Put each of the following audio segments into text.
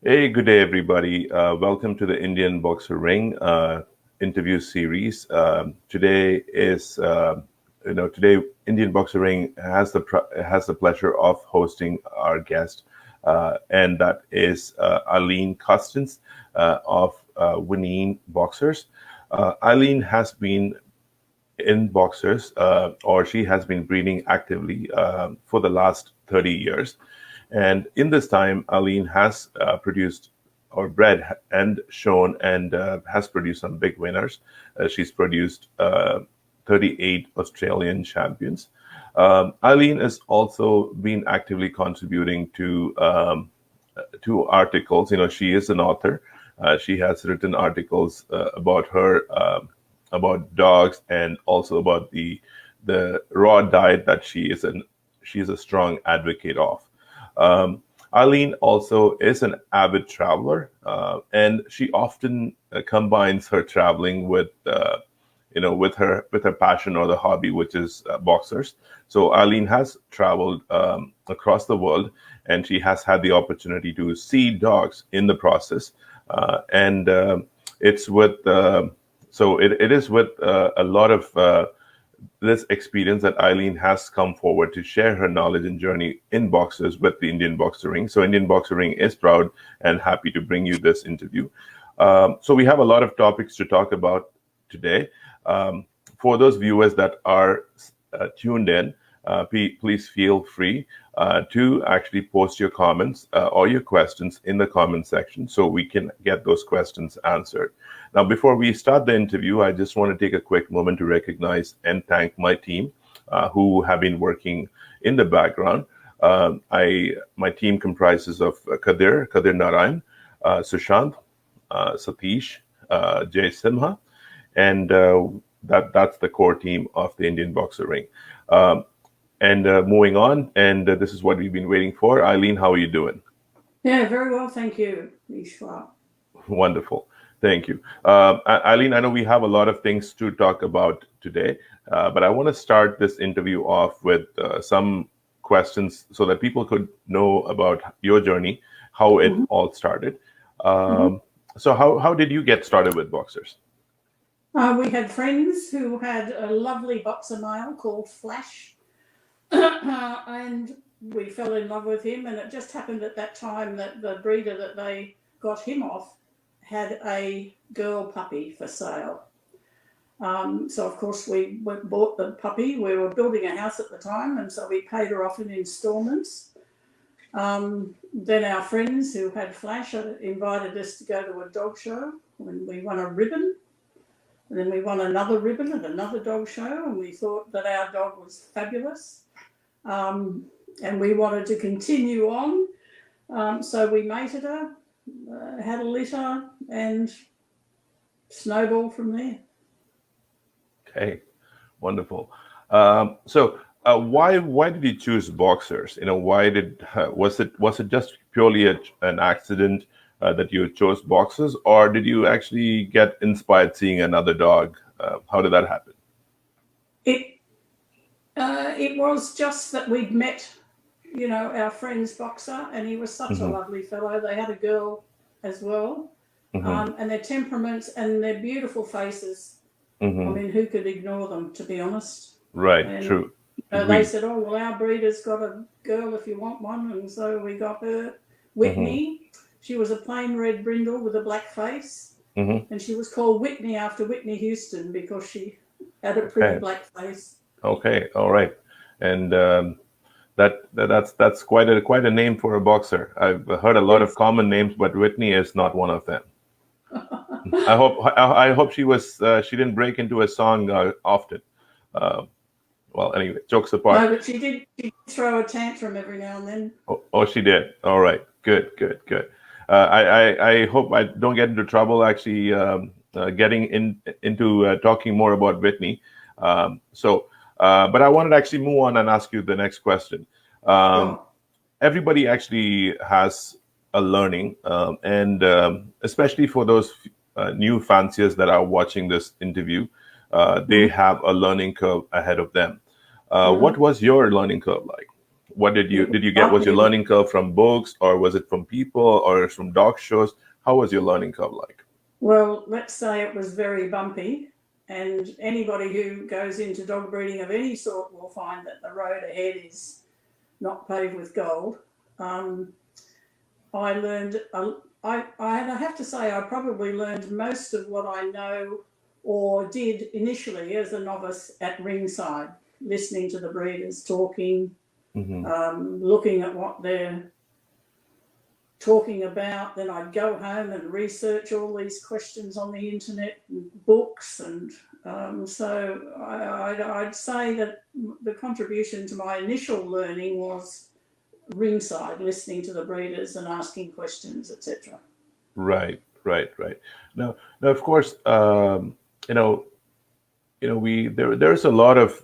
Hey, good day, everybody. Welcome to the Indian Boxer Ring interview series. Today Indian Boxer Ring has the pleasure of hosting our guest, and that is Eileen Custance of Vineen Boxers. Eileen has been in boxers, or she has been breeding actively for the last 30 years. And in this time, Aline has produced or bred and shown and has produced some big winners. She's produced 38 Australian champions. Eileen has also been actively contributing to articles. You know, she is an author. She has written articles about her about dogs and also about the raw diet that she's a strong advocate of. Eileen also is an avid traveler, and she often combines her traveling with her passion or the hobby, which is boxers. So Eileen has traveled across the world, and she has had the opportunity to see dogs in the process, and it's with it is with a lot of this experience that Eileen has come forward to share her knowledge and journey in boxers with the Indian Boxer Ring. So Indian Boxer Ring is proud and happy to bring you this interview. So we have a lot of topics to talk about today. For those viewers that are tuned in, please feel free to actually post your comments or your questions in the comment section so we can get those questions answered. Now, before we start the interview, I just want to take a quick moment to recognize and thank my team who have been working in the background. My team comprises of Kadir Narayan, Sushant, Satish, Jay Simha, and that's the core team of the Indian Boxer Ring. And moving on, and this is what we've been waiting for. Eileen, how are you doing? Yeah, very well, thank you, Ishwa. Wonderful. Thank you. Eileen, I know we have a lot of things to talk about today, but I want to start this interview off with some questions so that people could know about your journey, how it all started. So how did you get started with boxers? We had friends who had a lovely boxer male called Flash, and we fell in love with him. And it just happened at that time that the breeder that they got him off had a girl puppy for sale. So, of course, we bought the puppy. We were building a house at the time, and so we paid her off in installments. Then our friends who had Flash invited us to go to a dog show, and we won a ribbon. And then we won another ribbon at another dog show, and we thought that our dog was fabulous. And we wanted to continue on. So we mated her, had a litter, and snowballed from there. Okay, wonderful. Why did you choose boxers? You know, was it just purely an accident that you chose boxers, or did you actually get inspired seeing another dog? How did that happen? It was just that we'd met, our friend's boxer, and he was such a lovely fellow. They had a girl as well, and their temperaments and their beautiful faces. I mean, who could ignore them, to be honest? Right, And, true. they said, "Oh, well, our breeder's got a girl if you want one," and so we got her, Whitney. She was a plain red brindle with a black face, and she was called Whitney after Whitney Houston because she had a pretty black face. Okay, all right, and that's quite a name for a boxer. I've heard a lot of common names, but Whitney is not one of them. I hope she didn't break into a song often. Well, anyway, jokes apart. No, but she did throw a tantrum every now and then. Oh, she did. All right, good. I hope I don't get into trouble actually getting into talking more about Whitney. But I wanted to actually move on and ask you the next question. Everybody actually has a learning, and especially for those new fanciers that are watching this interview, they have a learning curve ahead of them. What was your learning curve like? What did you It get? Was your bumpy. learning curve from books, or was it from people, or from dog shows? How was your learning curve like? Well, let's say it was very bumpy, and anybody who goes into dog breeding of any sort will find that the road ahead is not paved with gold. I learned, I have to say, I probably learned most of what I know or did initially as a novice at ringside, listening to the breeders talking, looking at what they're talking about. Then I'd go home and research all these questions on the internet and books, and so I'd say that the contribution to my initial learning was ringside, listening to the breeders and asking questions, etc. Right, right, right. Now, of course, you know, there's a lot of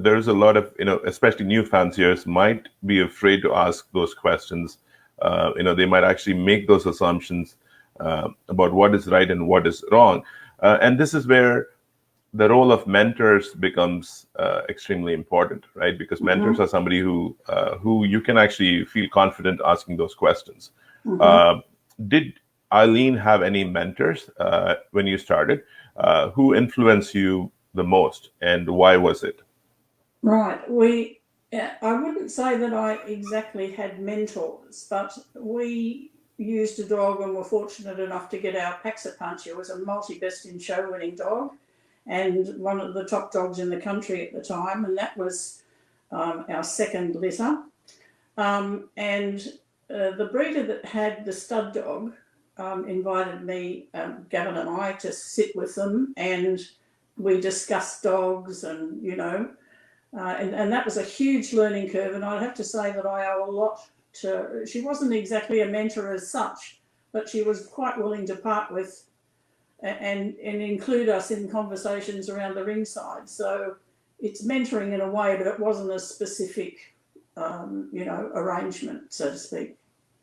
there's a lot of especially new fanciers might be afraid to ask those questions. They might actually make those assumptions about what is right and what is wrong, and this is where the role of mentors becomes extremely important, right? Because mentors are somebody who you can actually feel confident asking those questions. Did Eileen have any mentors when you started? Who influenced you the most, and why was it? Right. I wouldn't say that I exactly had mentors, but we used a dog and were fortunate enough to get our Paxa Punch. It was a multi-best in show winning dog and one of the top dogs in the country at the time, and that was our second litter. And the breeder that had the stud dog invited me, Gavin and I, to sit with them, and we discussed dogs, and and that was a huge learning curve. And I'd have to say that I owe a lot to. She wasn't exactly a mentor as such, but she was quite willing to part with and include us in conversations around the ringside. So it's mentoring in a way, but it wasn't a specific, arrangement, so to speak.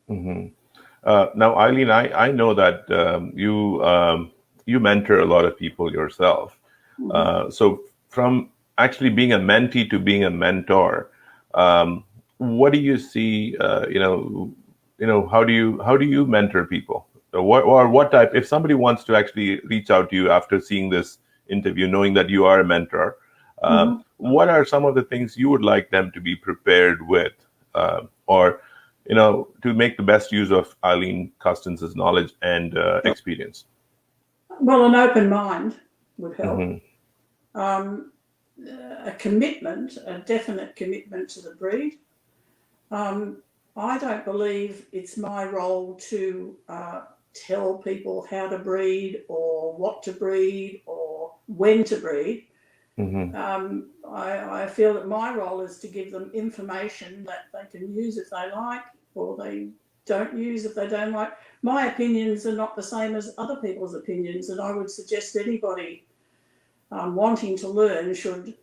Now, Eileen, I know that you mentor a lot of people yourself. So from actually being a mentee to being a mentor, what do you see? How do you mentor people? What type? If somebody wants to actually reach out to you after seeing this interview, knowing that you are a mentor, what are some of the things you would like them to be prepared with, or to make the best use of Eileen Custance's knowledge and experience? Well, an open mind would help. A commitment, a definite commitment to the breed. I don't believe it's my role to tell people how to breed or what to breed or when to breed. I feel that my role is to give them information that they can use if they like, or they don't use if they don't like. My opinions are not the same as other people's opinions, and I would suggest anybody wanting to learn should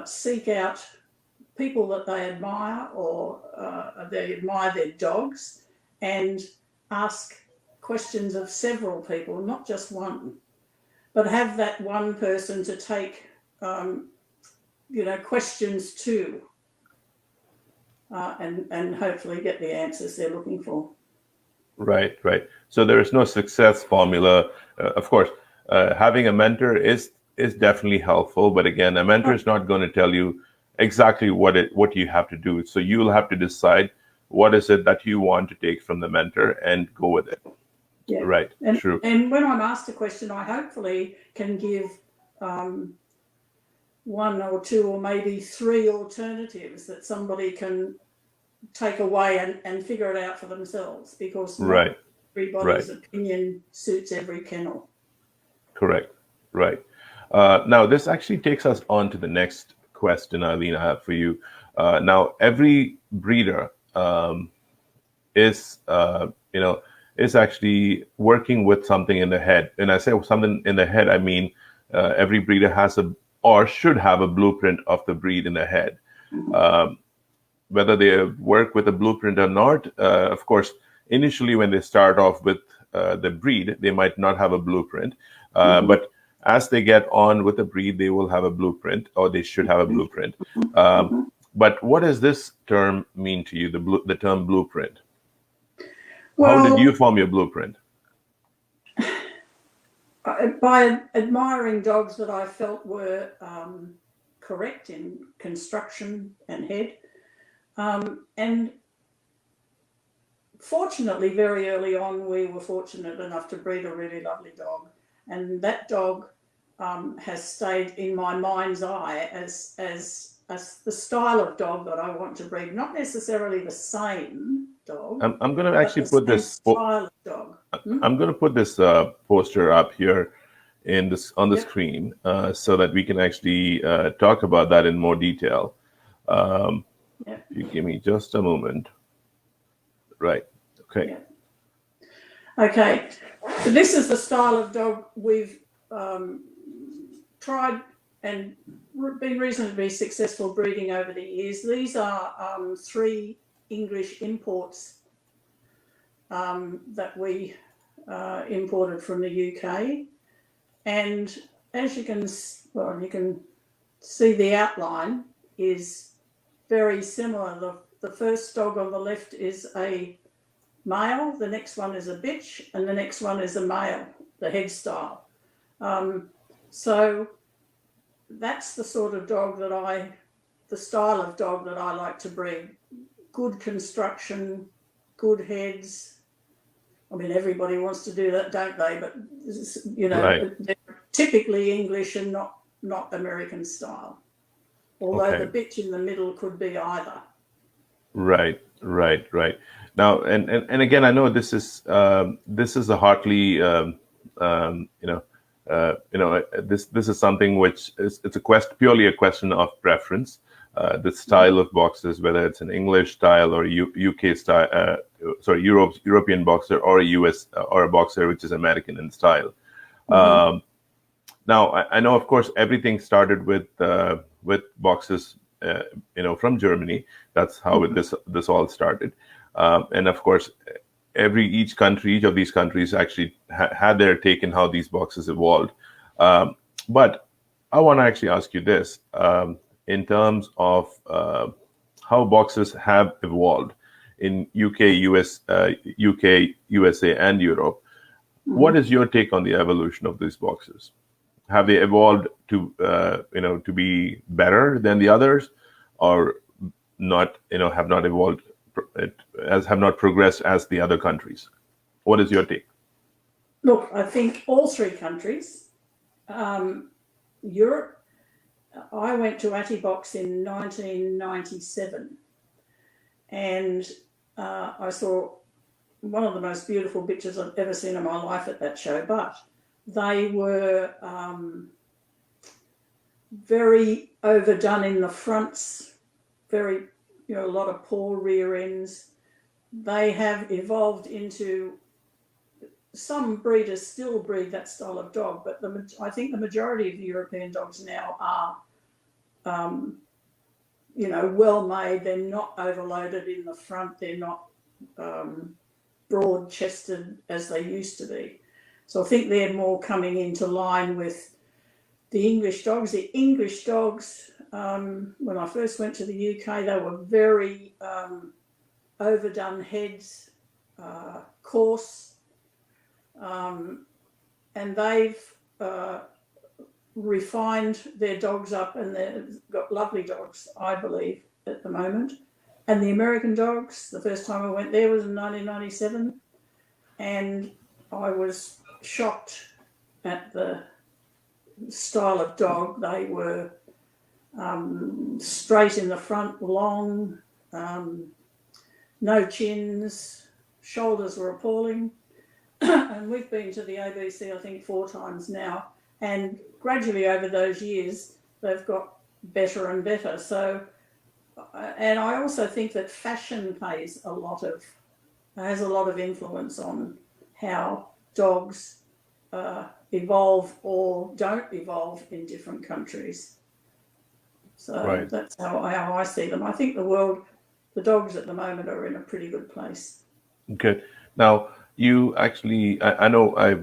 seek out people that they admire, or they admire their dogs, and ask questions of several people, not just one, but have that one person to take questions to, and hopefully get the answers they're looking for. Right, right. So there is no success formula. Of course, having a mentor is definitely helpful, but again, a mentor is not going to tell you exactly what you have to do. So you'll have to decide what is it that you want to take from the mentor and go with it. Yeah. Right. True. And when I'm asked a question, I hopefully can give one or two or maybe three alternatives that somebody can take away and figure it out for themselves, because not everybody's opinion suits every kennel. Correct. Right. Now, this actually takes us on to the next question, Eileen, I have for you. Now, every breeder is actually working with something in the head. And I say something in the head, I mean every breeder has or should have a blueprint of the breed in the head. Whether they work with a blueprint or not, of course, initially when they start off with the breed, they might not have a blueprint. But as they get on with the breed, they will have a blueprint, or they should have a blueprint. But what does this term mean to you? The term blueprint. How did Well, you form your blueprint? by admiring dogs that I felt were correct in construction and head. And fortunately, very early on, we were fortunate enough to breed a really lovely dog. And that dog has stayed in my mind's eye as the style of dog that I want to breed. Not necessarily the same dog, I'm going to but actually the put same this. style of dog. I'm going to put this poster up here on the Yep. screen so that we can actually talk about that in more detail. Yep. If you give me just a moment. Right. Okay. Yep. Okay. So this is the style of dog we've tried and been reasonably successful breeding over the years. These are 3 English imports that we imported from the UK. And as you can see, the outline is very similar. The first dog on the left is a male, the next one is a bitch, and the next one is a male, the head style. So that's the sort of dog the style of dog that I like to breed. Good construction, good heads. I mean, everybody wants to do that, don't they? But, Right. they're typically English and not American style. Although Okay. the bitch in the middle could be either. Right. Now, and again, I know this is a Hartley, this is something which it's purely a question of preference. The style of boxers, whether it's an English style or UK style, European boxer, or a US or a boxer which is American in style. Now, I know, of course, everything started with boxers, from Germany. That's how this all started. And of course, each of these countries actually had their take in how these boxes evolved. But I want to actually ask you this, in terms of how boxers have evolved in UK, USA, and Europe. What is your take on the evolution of these boxers? Have they evolved to be better than the others, or not? Have not evolved have not progressed as the other countries. What is your take? Look, I think all 3 countries, Europe. I went to Atibox in 1997, and I saw one of the most beautiful bitches I've ever seen in my life at that show. But they were very overdone in the fronts, very, a lot of poor rear ends. They have evolved into, some breeders still breed that style of dog, but I think the majority of the European dogs now are, well made. They're not overloaded in the front. They're not broad chested as they used to be. So I think they're more coming into line with the English dogs. The English dogs, when I first went to the UK, they were very overdone heads, coarse, and they've refined their dogs up, and they've got lovely dogs, I believe, at the moment. And the American dogs, the first time I went there was in 1997, and I was shocked at the style of dog. They were straight in the front, long, no chins, shoulders were appalling. And we've been to the ABC, I think, 4 times now, and gradually over those years they've got better and better. So, and I also think that fashion has a lot of influence on how dogs evolve or don't evolve in different countries. So Right. that's how I see them. I think the dogs at the moment are in a pretty good place. Good. Now, you actually, I know I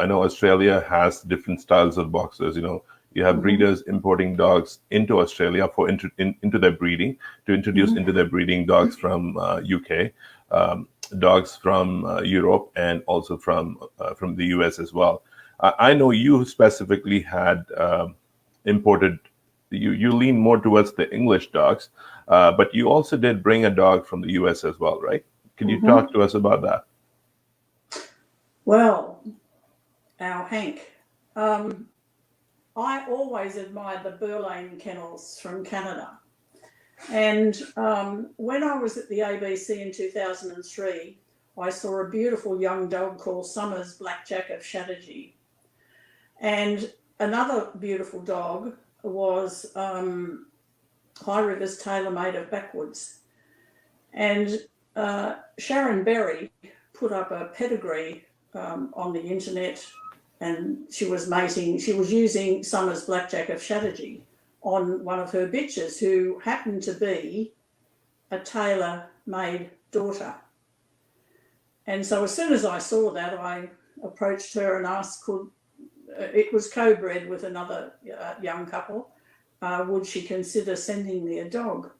know Australia has different styles of boxers. You have breeders importing dogs into Australia for into their breeding, to introduce into their breeding dogs from UK, dogs from Europe, and also from the US as well. I know you specifically had imported. You lean more towards the English dogs, but you also did bring a dog from the US as well, right? Can you talk to us about that? Well, our Hank. I always admired the Burlane kennels from Canada. And when I was at the ABC in 2003, I saw a beautiful young dog called Summer's Blackjack of Chatterjee. And another beautiful dog was High River's Tailor-Made of Backwoods. And Sharon Berry put up a pedigree on the internet, and she was using Summer's Blackjack of Chatterjee on one of her bitches, who happened to be a tailor-made daughter. And so as soon as I saw that, I approached her and asked, it was co-bred with another young couple, would she consider sending me a dog?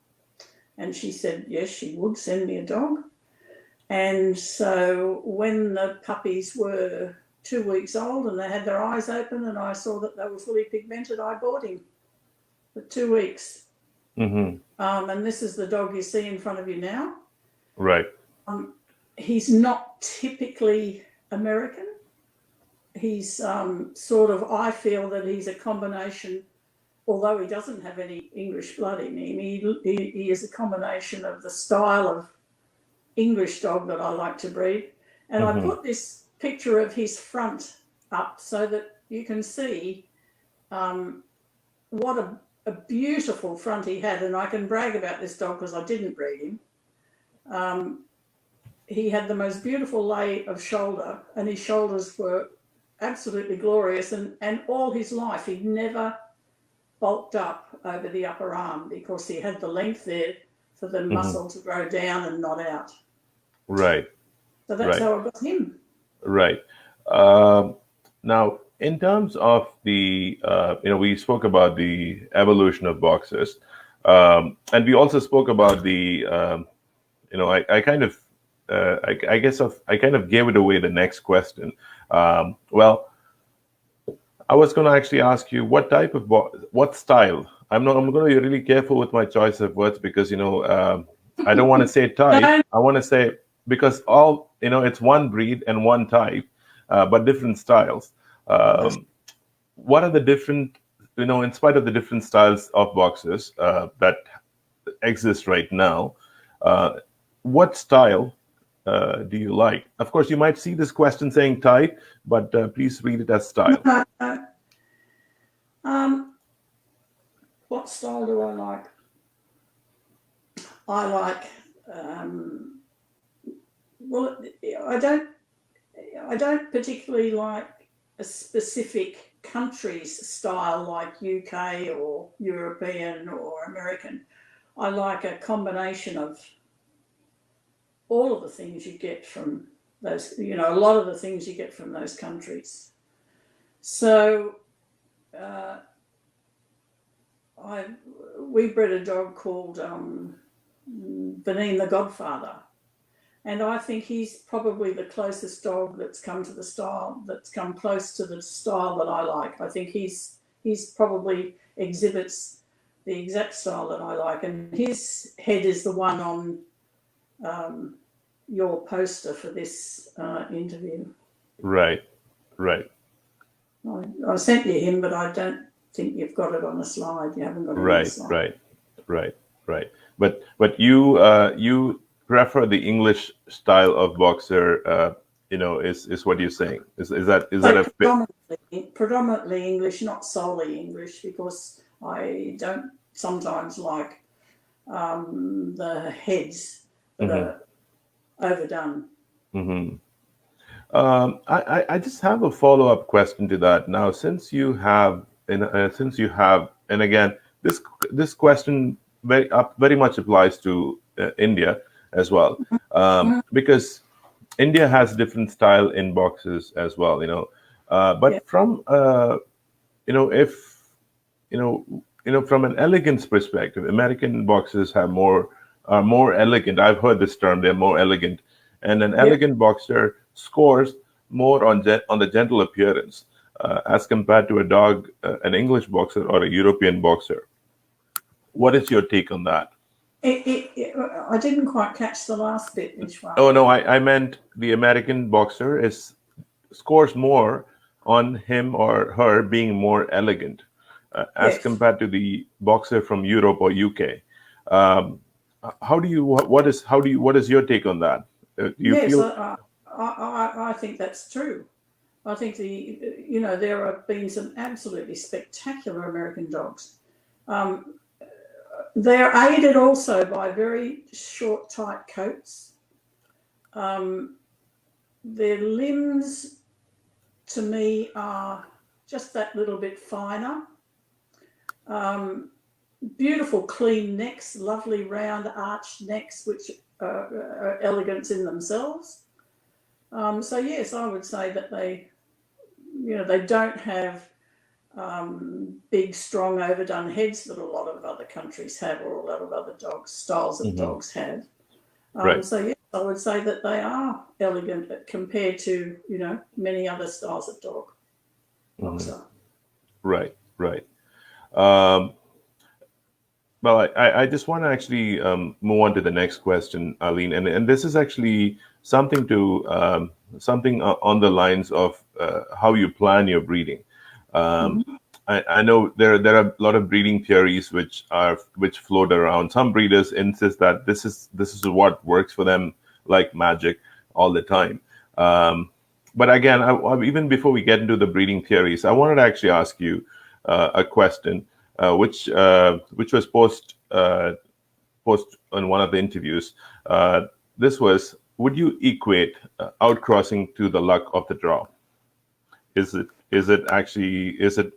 And she said, yes, she would send me a dog. And so when the puppies were 2 weeks old and they had their eyes open and I saw that they were fully pigmented, I bought him for 2 weeks. And this is the dog you see in front of you now. Right. He's not typically American. He's sort of, I feel that he's a combination, although he doesn't have any English blood in him, he is a combination of the style of English dog that I like to breed. And I put this picture of his front up so that you can see what a beautiful front he had. And I can brag about this dog because I didn't breed him. He had the most beautiful lay of shoulder, and his shoulders were absolutely glorious. And all his life, he never bulked up over the upper arm because he had the length there for the muscle to grow down and not out. Right. So that's how I got him. Right. Now, in terms of the, we spoke about the evolution of boxers, and we also spoke about the, I kind of gave it away the next question. Well, I was going to actually ask you what type of what style. I'm going to be really careful with my choice of words because I don't want to say type. I want to say, because it's one breed and one type, but different styles. What are the different, in spite of the different styles of boxers that exist right now, what style do you like? Of course, you might see this question saying type, but please read it as style. What style do I like? I like, I don't particularly like a specific country's style like UK or European or American. I like a combination of all of the things you get from those, a lot of the things you get from those countries. So we bred a dog called Vineen the Godfather, and I think he's probably the closest dog that's come to the style, that's come close to the style that I like. I think he's probably exhibits the exact style that I like, and his head is the one on your poster for this interview. Right. I sent you him, but I don't think you've got it on the slide. You haven't got it on the slide. Right. But you prefer the English style of boxer, is what you're saying. Is that a predominantly English, not solely English, because I don't sometimes like the heads that are overdone. I just have a follow-up question to that. Now, since you have, and again, this question very much applies to India as well, because India has different style in boxes as well, but from, if from an elegance perspective, American boxers are more elegant. I've heard this term; they're more elegant, and an Yeah. elegant boxer scores more on the gentle appearance as compared to a dog, an English boxer or a European boxer. What is your take on that? I didn't quite catch the last bit, Vishwa. Oh no, I meant the American boxer is scores more on him or her being more elegant as Yes. compared to the boxer from Europe or UK. Um, how do you what is your take on that? Do you Yes, feel? I think that's true. I think there have been some absolutely spectacular American dogs. Um, they're aided also by very short, tight coats. Um, their limbs, to me, are just that little bit finer. Um, Beautiful, clean necks, lovely round arched necks, which are elegance in themselves. So yes, I would say that they don't have big, strong, overdone heads that a lot of other countries have, or a lot of other styles of Mhm. dogs have. Right. So yes, I would say that they are elegant compared to many other styles of dog Mhm. boxer. Right. Right. Um, Well, I just want to actually move on to the next question, Aline, and this is actually something something on the lines of how you plan your breeding. Um, Mm-hmm. I know there are a lot of breeding theories which float around. Some breeders insist that this is what works for them like magic all the time. Um, but again, even before we get into the breeding theories, I wanted to actually ask you a question which was post on one of the interviews. This was: would you equate outcrossing to the luck of the draw? Is it actually is it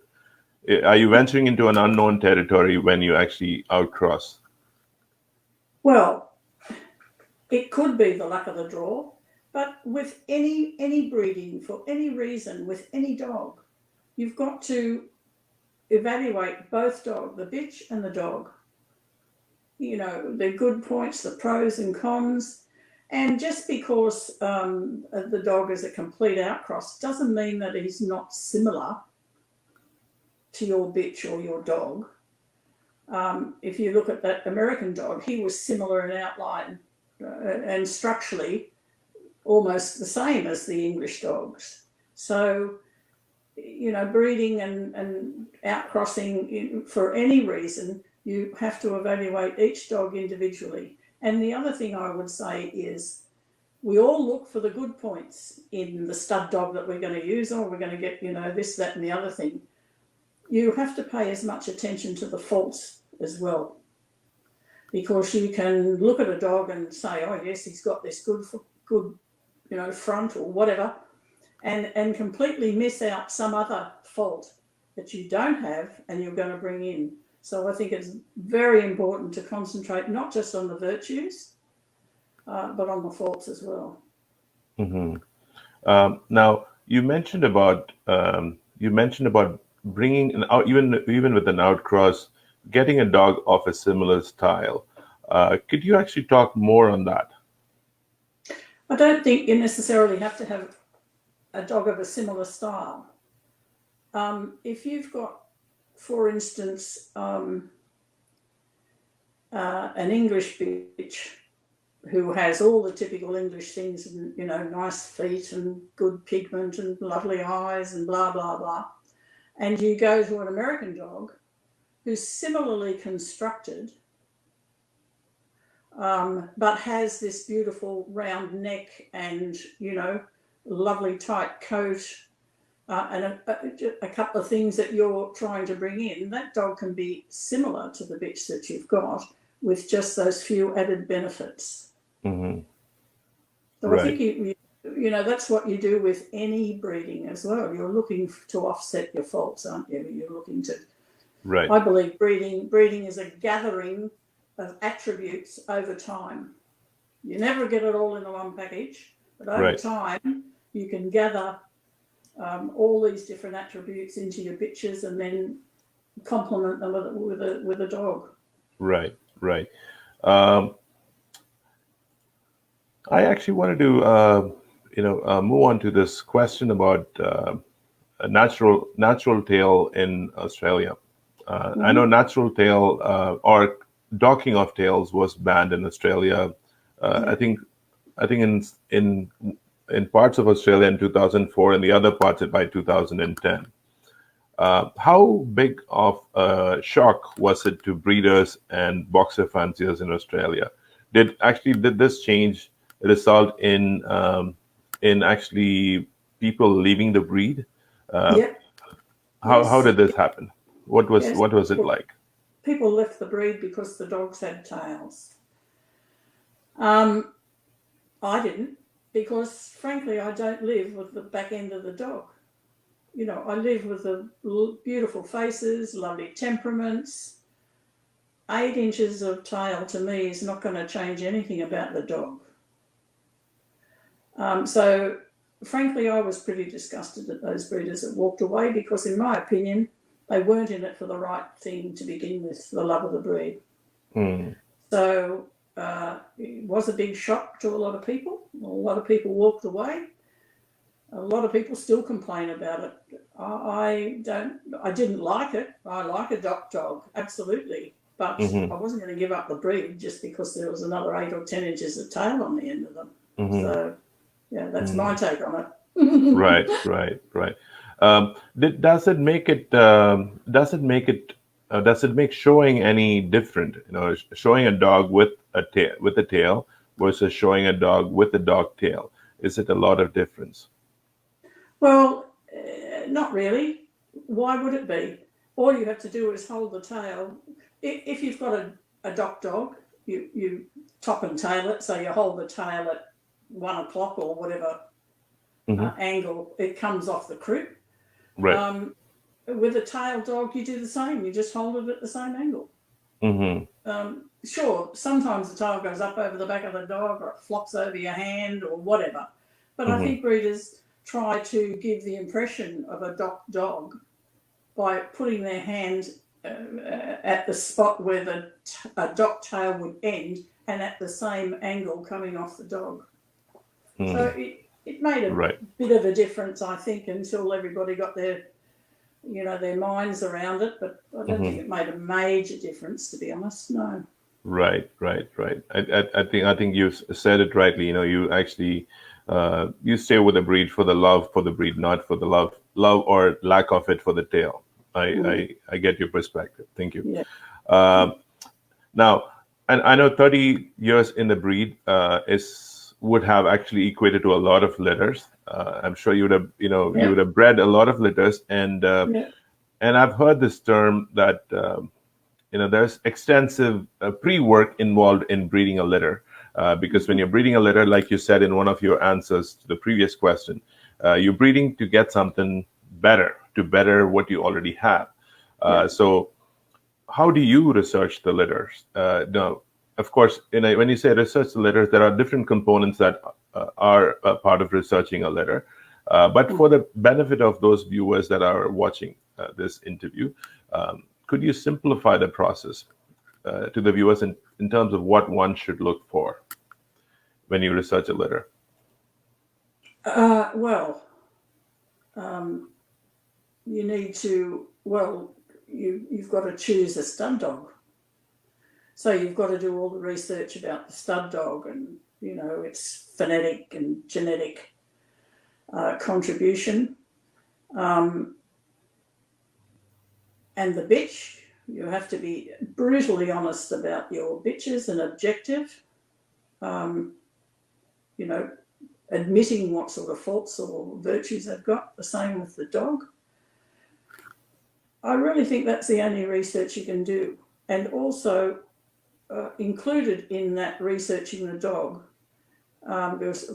are you venturing into an unknown territory when you actually outcross? Well, it could be the luck of the draw, but with any breeding for any reason with any dog, you've got to evaluate both the bitch and the dog. The good points, the pros and cons. And just because the dog is a complete outcross doesn't mean that he's not similar to your bitch or your dog. If you look at that American dog, he was similar in outline and structurally almost the same as the English dogs. So, breeding and outcrossing for any reason, you have to evaluate each dog individually. And the other thing I would say is we all look for the good points in the stud dog that we're going to use, or we're going to get, this, that, and the other thing. You have to pay as much attention to the faults as well, because you can look at a dog and say, oh yes, he's got this good front or whatever, and completely miss out some other fault that you don't have and you're going to bring in. So I think it's very important to concentrate not just on the virtues, but on the faults as well. Hmm. Now you mentioned about bringing even with an outcross, getting a dog of a similar style. Could you actually talk more on that? I don't think you necessarily have to have a dog of a similar style. If you've got, for instance, an English bitch who has all the typical English things, and nice feet and good pigment and lovely eyes and blah blah blah, and you go to an American dog who's similarly constructed, but has this beautiful round neck and lovely tight coat, and a couple of things that you're trying to bring in, that dog can be similar to the bitch that you've got with just those few added benefits. Hmm. So I think Right, that's what you do with any breeding as well. You're looking to offset your faults, aren't you? You're looking to. right, I believe breeding is a gathering of attributes over time. You never get it all in the one package, but over right. time you can gather all these different attributes into your bitches, and then complement them with a dog. Right, right. Um, I actually wanted to, move on to this question about a natural tail in Australia. I know Mm-hmm. natural tail or docking of tails was banned in Australia. I Yeah. think in parts of Australia in 2004 and the other parts by 2010. How big of a shock was it to breeders and boxer fanciers in Australia? Did this change result in actually people leaving the breed? Uh, Yep. how Yes. did this happen? Yes. What was it Well, like? people left the breed because the dogs had tails. Um, I didn't, because frankly, I don't live with the back end of the dog. I live with the beautiful faces, lovely temperaments. 8 inches of tail to me is not going to change anything about the dog. So, frankly, I was pretty disgusted at those breeders that walked away because, in my opinion, they weren't in it for the right thing to begin with, the love of the breed. Hmm. So, it was a big shock to a lot of people. A lot of people walked away. A lot of people still complain about it. I don't. I didn't like it. I like a dog, absolutely, but I Hmm. wasn't going to give up the breed just because there was another 8 or 10 inches of tail on the end of them. Hmm. So yeah, that's my Hmm. take on Right, it. right, right. Does it make it? Does it make showing any different? Showing a dog with a tail versus showing a dog with a dog tail. Is it a lot of difference? Well, not really. Why would it be? All you have to do is hold the tail. If you've got a dog, you top and tail it, so you hold the tail at 1 o'clock or whatever Hmm. angle it comes off the croup. Right. Um, with a tail dog, you do the same. You just hold it at the same angle. Hmm. Sure, sometimes the tail goes up over the back of the dog or it flops over your hand or whatever. But I Hmm. think breeders try to give the impression of a dog by putting their hand at the spot where a dock tail would end and at the same angle coming off the dog. So Hmm. it made a Right. bit of a difference, I think, until everybody got their minds around it. But I don't think Hmm. it made a major difference, to be honest. No. Right, right, right. I think you said it rightly. You actually you stay with the breed for the love for the breed, not for the love or lack of it for the tail. I Mm, I get your perspective. Thank you. yeah. Uh, Now, and I know 30 years in the breed is would have actually equated to a lot of litters. I'm sure you Yeah. would have bred a lot of litters, Yeah. and I've heard this term that there's extensive pre-work involved in breeding a litter, because when you're breeding a litter, like you said in one of your answers to the previous question, you're breeding to get something better, to better what you already have. Yeah. So how do you research the litters? No, of course, when you say research the litters, there are different components that are a part of researching a litter. But Mm. for the benefit of those viewers that are watching this interview, could you simplify the process to the viewers in terms of what one should look for when you research a litter? Well, um, you need to. Well, you've got to choose a stud dog. So you've got to do all the research about the stud dog and its phonetic and genetic contribution, um, and the bitch. You have to be brutally honest about your bitches and objective. Um, you know, admitting what sort of faults or virtues they've got. The same with the dog. I really think that's the only research you can do. And also included in that researching the dog, because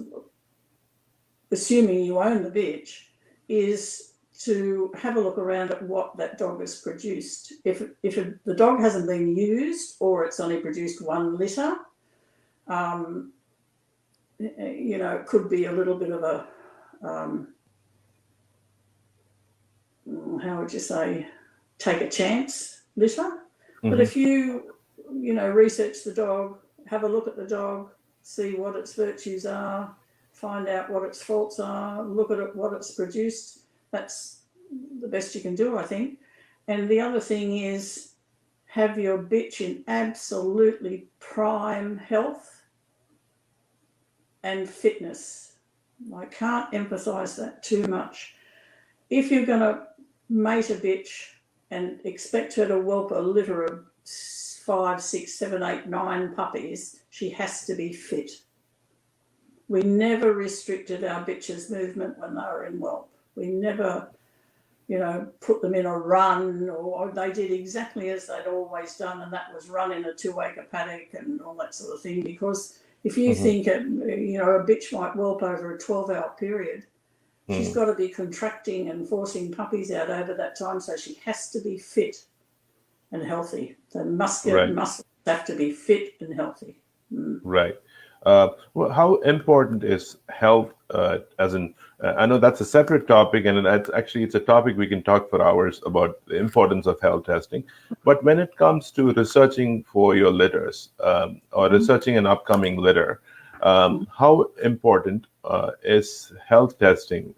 assuming you own the bitch, is to have a look around at what that dog has produced. If the dog hasn't been used or it's only produced one litter, um, it could be a little bit of a, how would you say, take a chance litter. But Mm-hmm. if you research the dog, have a look at the dog, see what its virtues are, find out what its faults are, look at what it's produced, that's the best you can do, I think. And the other thing is have your bitch in absolutely prime health and fitness. I can't emphasize that too much. If you're going to mate a bitch and expect her to whelp a litter of 5, 6, 7, 8, 9 puppies, she has to be fit. We never restricted our bitches' movement when they were in whelp. We never, put them in a run, or they did exactly as they'd always done, and that was run in a 2-acre paddock and all that sort of thing. Because if you think, a bitch might whelp over a 12-hour period, she's got to be contracting and forcing puppies out over that time, so she has to be fit and healthy. The muscles have to be fit and healthy. Right. Well, how important is health? I know that's a separate topic, and it's a topic we can talk for hours about the importance of health testing. But when it comes to researching for your litters or researching an upcoming litter, how important is health testing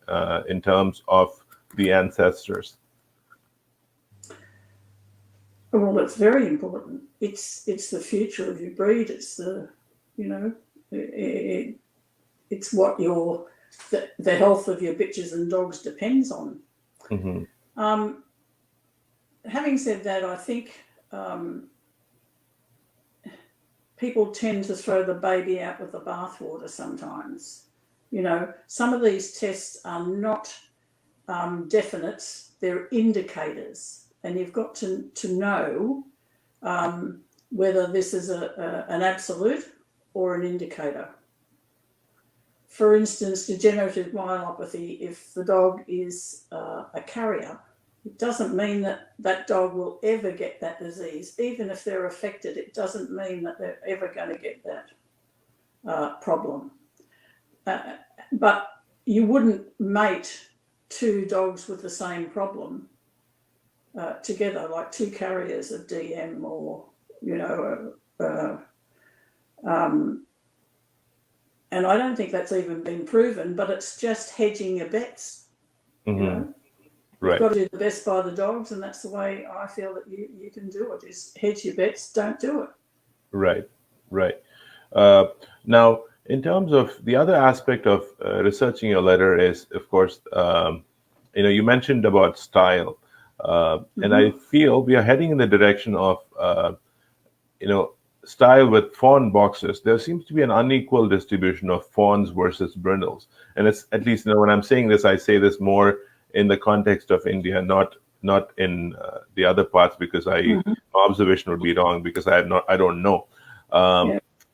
in terms of the ancestors? Well, it's very important. It's the future of your breed. It's it's what the health of your bitches and dogs depends on. Mm-hmm. Having said that, I think people tend to throw the baby out with the bathwater sometimes. Some of these tests are not definites, they're indicators, and you've got to know whether this is an absolute or an indicator. For instance, degenerative myelopathy, if the dog is a carrier, it doesn't mean that dog will ever get that disease. Even if they're affected, it doesn't mean that they're ever going to get that problem. But you wouldn't mate 2 dogs with the same problem together, like 2 carriers of DM or, and I don't think that's even been proven, but it's just hedging your bets, You've got to do the best by the dogs, and that's the way I feel that you can do it, is hedge your bets, don't do it. Right. Now, in terms of the other aspect of researching your litter is, of course, you mentioned about style. And I feel we are heading in the direction of, style with fawn boxers. There seems to be an unequal distribution of fawns versus brindles. And it's, at least, when I'm saying this, I say this more in the context of India, not in the other parts, because my observation would be wrong, because I don't know.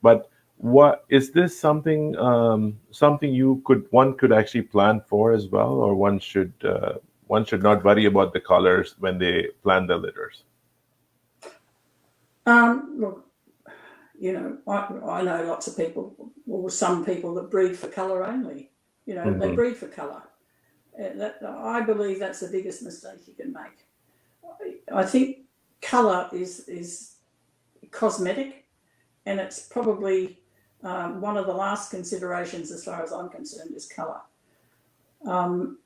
But what is this something one could actually plan for as well, or one should not worry about the colors when they plan their litters? Look, I know lots of people, or some people, that breed for colour only. They breed for colour. I believe that's the biggest mistake you can make. I think colour is cosmetic, and it's probably one of the last considerations, as far as I'm concerned, is colour. And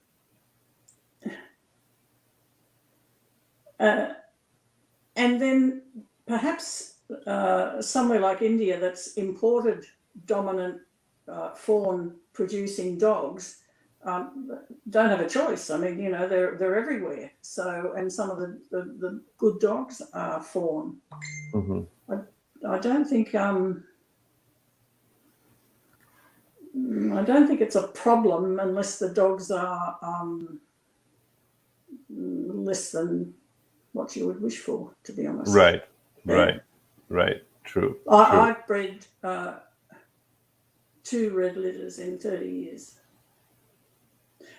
then perhaps somewhere like India, that's imported dominant fawn producing dogs, don't have a choice. I mean, they're everywhere. So, and some of the good dogs are fawn. I don't think it's a problem unless the dogs are less than what you would wish for, to be honest. Right. True. I've bred 2 red litters in 30 years.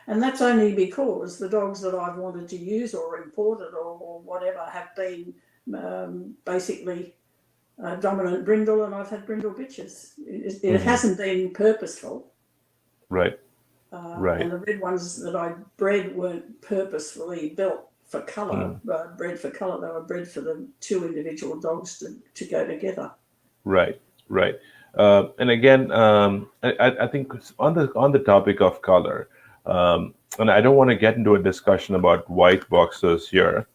And that's only because the dogs that I've wanted to use or imported or whatever have been basically dominant brindle, and I've had brindle bitches. It hasn't been purposeful. Right. And the red ones that I bred weren't purposefully built for colour, bred for colour. They were bred for the two individual dogs to go together. Right, right. And again, I think on the topic of color, and I don't want to get into a discussion about white boxers here,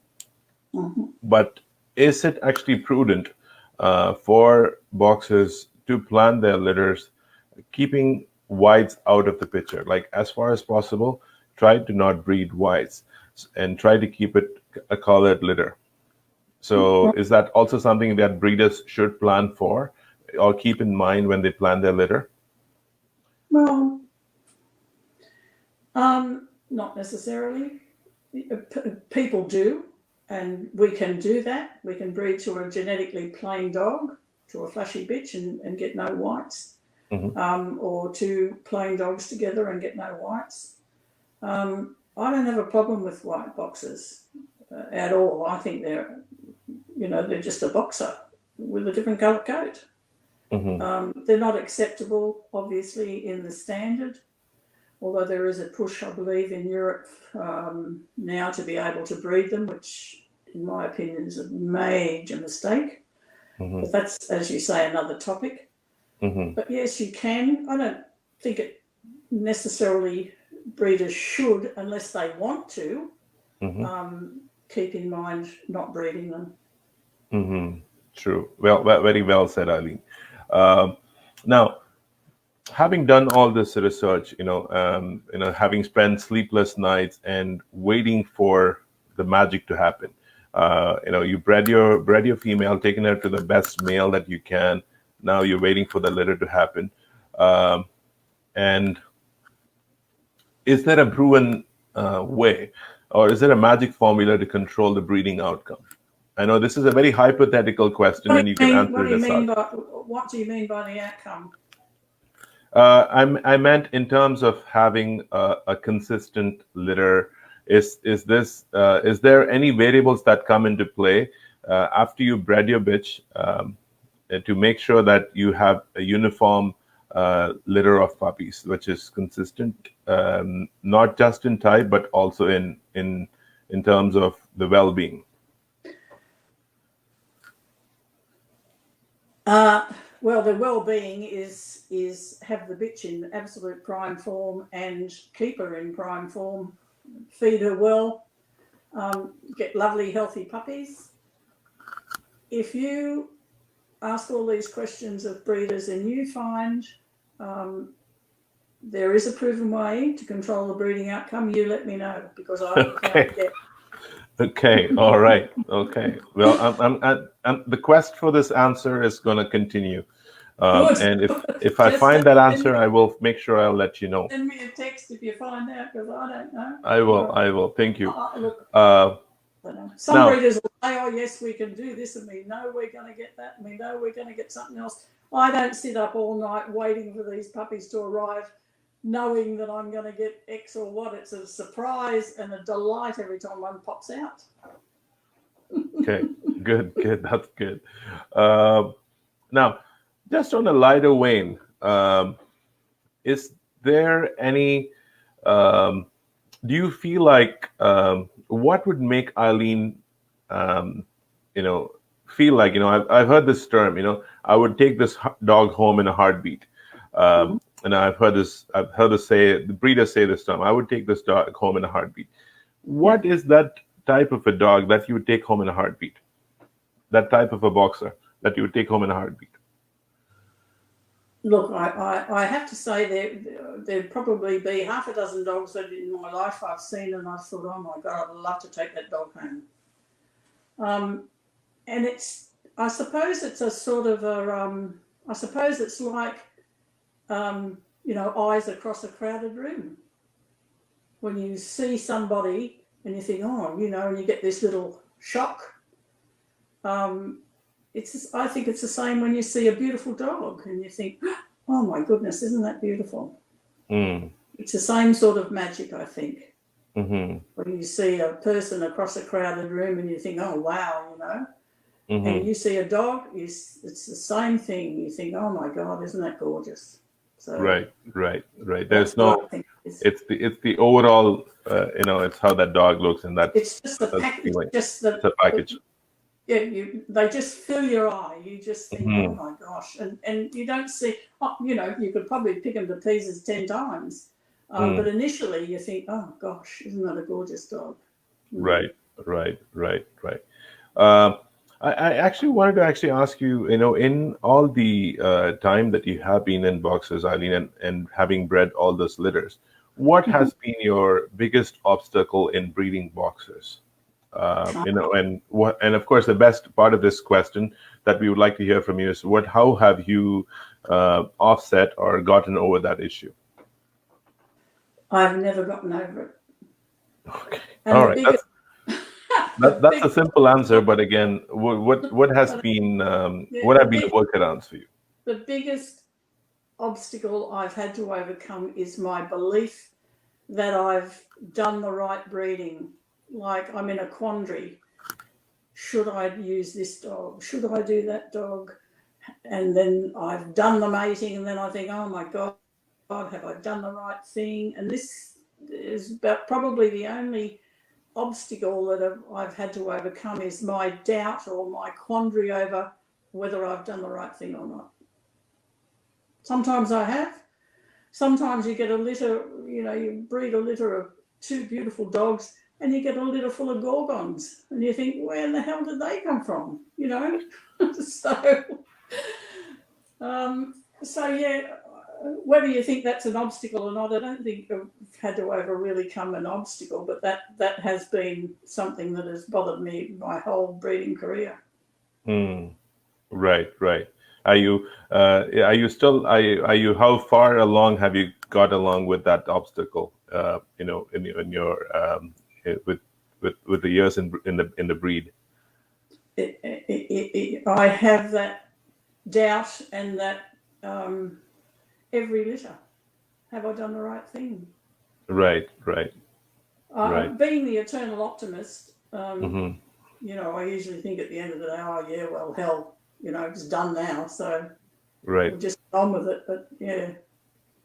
but is it actually prudent for boxers to plan their litters, keeping whites out of the picture? Like as far as possible, try to not breed whites and try to keep it a colored litter. So is that also something that breeders should plan for or keep in mind when they plan their litter? Well, not necessarily. People do, and we can do that. We can breed to a genetically plain dog, to a flashy bitch, and get no whites, or two plain dogs together and get no whites. I don't have a problem with white boxers at all. I think they're just a boxer with a different colour coat. They're not acceptable, obviously, in the standard, although there is a push, I believe, in Europe now to be able to breed them, which, in my opinion, is a major mistake. But that's, as you say, another topic. But yes, you can. I don't think it necessarily breeders should, unless they want to, keep in mind not breeding them. True. Well, very well said, Eileen. Now, having done all this research, having spent sleepless nights and waiting for the magic to happen, you bred your female, taken her to the best male that you can. Now you're waiting for the litter to happen, and is there a proven way, or is there a magic formula to control the breeding outcome? I know this is a very hypothetical question, and you can answer it. What do you mean by the outcome? I meant in terms of having a consistent litter. Is there any variables that come into play after you bred your bitch to make sure that you have a uniform litter of puppies, which is consistent, not just in type but also in terms of the well-being? Well, the well-being is have the bitch in absolute prime form and keep her in prime form, feed her well, get lovely, healthy puppies. If you ask all these questions of breeders and you find there is a proven way to control the breeding outcome, you let me know, because I can't get. Okay. All right. Okay. Well, the quest for this answer is going to continue. And if I find that answer, I will make sure I'll let you know. Send me a text if you find out, because I don't know. I will. Thank you. Look, some breeders will say, oh, yes, we can do this, and we know we're going to get that, and we know we're going to get something else. I don't sit up all night waiting for these puppies to arrive, knowing that I'm going to get X or what. It's a surprise and a delight every time one pops out. Okay, good. That's good. Now, just on a lighter vein, is there any, do you feel like, what would make Eileen, feel like, I've heard this term, I would take this dog home in a heartbeat. And I've heard the breeders say this term, I would take this dog home in a heartbeat. What is that type of a dog that you would take home in a heartbeat? That type of a boxer that you would take home in a heartbeat? Look, I have to say there'd probably be half a dozen dogs that in my life I've seen and I thought, oh my God, I'd love to take that dog home. And I suppose it's a sort of I suppose it's like, eyes across a crowded room. When you see somebody and you think, and you get this little shock. I think it's the same when you see a beautiful dog and you think, oh my goodness, isn't that beautiful? It's the same sort of magic, I think. When you see a person across a crowded room and you think, oh wow, and you see a dog, it's the same thing. You think, oh my God, isn't that gorgeous? So right. There's no it's the overall, it's how that dog looks, and it's just the that's the package, feeling. just It's a package. they just fill your eye. You just think, oh Mhm. my gosh, and you don't see. You could probably pick them to pieces 10 times, but initially you think, oh gosh, isn't that a gorgeous dog? Right, right, right, right. Um, I actually wanted to actually ask you, in all the time that you have been in boxers, Eileen, and having bred all those litters, what has been your biggest obstacle in breeding boxers? And of course, the best part of this question that we would like to hear from you is how have you offset or gotten over that issue? I've never gotten over it. Okay, And all the right. biggest, the That's a big, simple answer, but again, what has been yeah, what have been the workarounds for you? the biggest obstacle I've had to overcome is my belief that I've done the right breeding. Like I'm in a quandary. Should I use this dog? Should I do that dog? And then I've done the mating, and then I think, oh my God, have I done the right thing? And this is about probably the only obstacle that I've had to overcome is my doubt or my quandary over whether I've done the right thing or not. Sometimes I have. Sometimes you get a litter, you breed a litter of two beautiful dogs and you get a litter full of gorgons and you think, where the hell did they come from? So, yeah, whether you think that's an obstacle or not, I don't think I've had to really come an obstacle, but that has been something that has bothered me my whole breeding career. Right, right. Are you still, how far along have you got along with that obstacle? In your with the years in the breed. I have that doubt and that every litter, have I done the right thing? Right, right, right. Being the eternal optimist, Hmm. I usually think at the end of the day, oh yeah, well, hell, it's done now, so we'll Right. just get on with it. But yeah,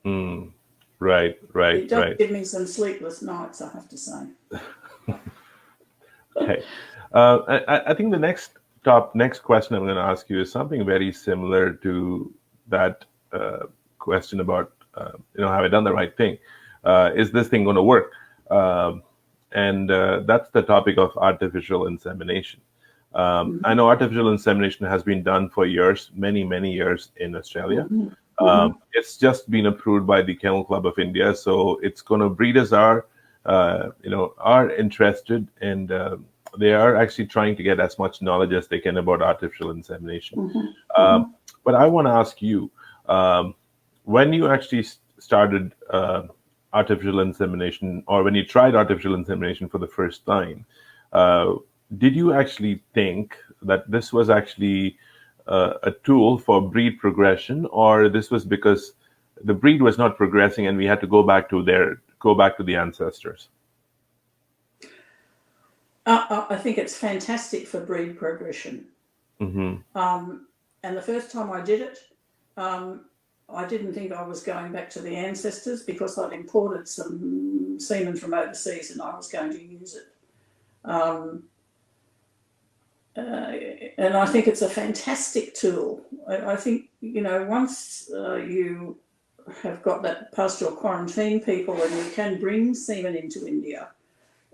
Mm. Right, right, it does right. give me some sleepless nights, I have to say. Okay. I think the next question I'm going to ask you is something very similar to that question about have I done the right thing? Is this thing going to work? And that's the topic of artificial insemination. I know artificial insemination has been done for years, many, many years in Australia. It's just been approved by the Kennel Club of India, so it's going to breeders are interested, and they are actually trying to get as much knowledge as they can about artificial insemination. But I want to ask you, when you actually started artificial insemination, or when you tried artificial insemination for the first time, uh, did you actually think that this was actually a tool for breed progression, or this was because the breed was not progressing and we had to go back to the ancestors? I think it's fantastic for breed progression. Hmm. And the first time I did it, I didn't think I was going back to the ancestors because I'd imported some semen from overseas and I was going to use it. And I think it's a fantastic tool. I think, once you have got that past your quarantine people and you can bring semen into India,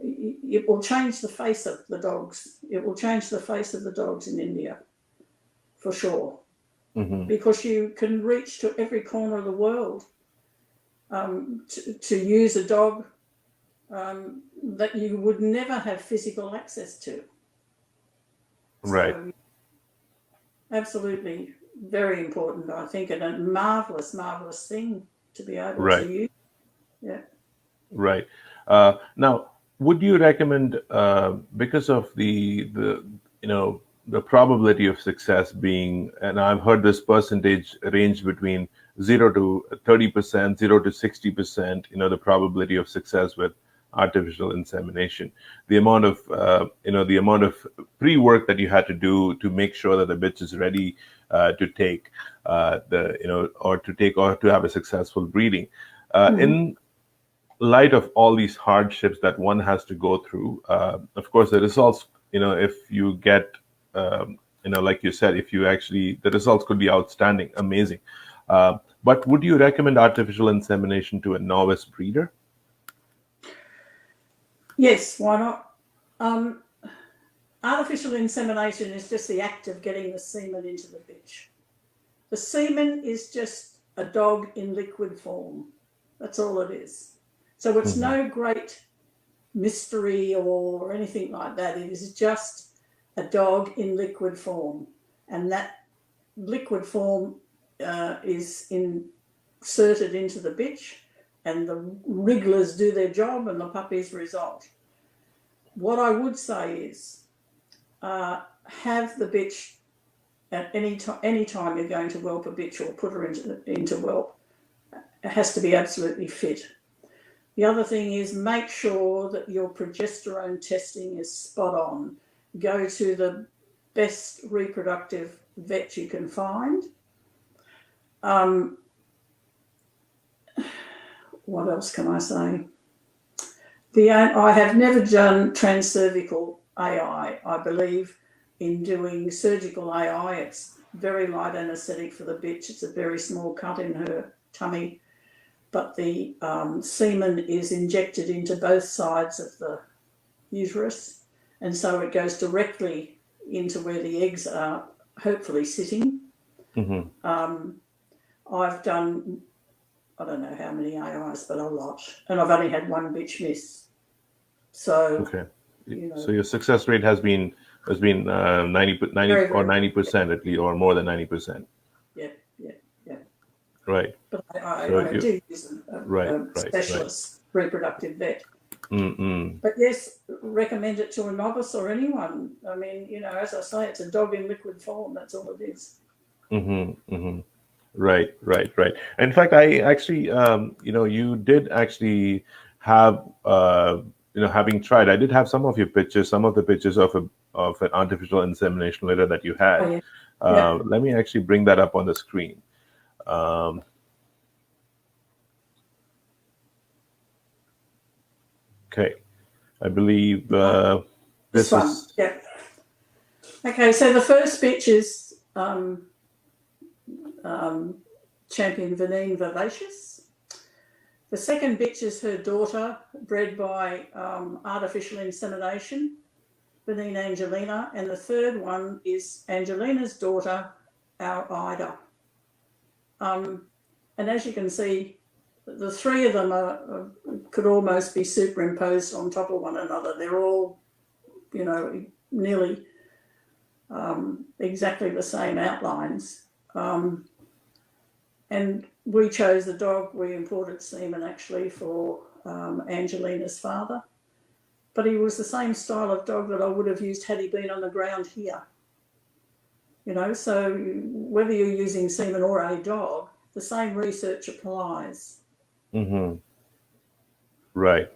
it will change the face of the dogs. It will change the face of the dogs in India, for sure. Because you can reach to every corner of the world to use a dog that you would never have physical access to. Right. So, absolutely very important, I think, and a marvelous, marvelous thing to be able to Right. use. Yeah. Right. Now, would you recommend, because of the probability of success being, and I've heard this percentage range between 0 to 30%, 0 to 60%, the probability of success with artificial insemination, the amount of pre-work that you had to do to make sure that the bitch is ready to take or to have a successful breeding. In light of all these hardships that one has to go through, of course, the results, if you get, like you said, if you actually, the results could be outstanding, amazing. But would you recommend artificial insemination to a novice breeder? Yes, why not? Artificial insemination is just the act of getting the semen into the bitch. The semen is just a dog in liquid form. That's all it is. So it's no great mystery or anything like that. It is just a dog in liquid form. And that liquid form is inserted into the bitch, and the wrigglers do their job and the puppies result. What I would say is have the bitch at any time you're going to whelp a bitch or put her into whelp. It has to be absolutely fit. The other thing is make sure that your progesterone testing is spot on. Go to the best reproductive vet you can find. What else can I say? I have never done transcervical AI. I believe in doing surgical AI. It's very light anaesthetic for the bitch. It's a very small cut in her tummy, but the semen is injected into both sides of the uterus, and so it goes directly into where the eggs are hopefully sitting. I've done, I don't know how many AIs, but a lot, and I've only had one bitch miss. So okay, so your success rate has been 90 or 90% at least, or more than 90%. Yeah. Right. But I do use a specialist reproductive vet. But yes, recommend it to a novice or anyone. I mean, as I say, it's a dog in liquid form. That's all it is. Right. In fact, I actually, you did actually have, having tried, I did have some of the pictures of an artificial insemination litter that you had. Oh, yeah. Let me actually bring that up on the screen. Okay, I believe this one. is. Yeah. Okay, so the first bitch is champion Vineen Boxers. The second bitch is her daughter, bred by artificial insemination, Vineen Angelina, and the third one is Angelina's daughter, our Ida. And as you can see, the three of them could almost be superimposed on top of one another. They're all, nearly exactly the same outlines. And we chose the dog. We imported semen actually for Angelina's father. But he was the same style of dog that I would have used had he been on the ground here. So whether you're using semen or a dog, the same research applies. Right.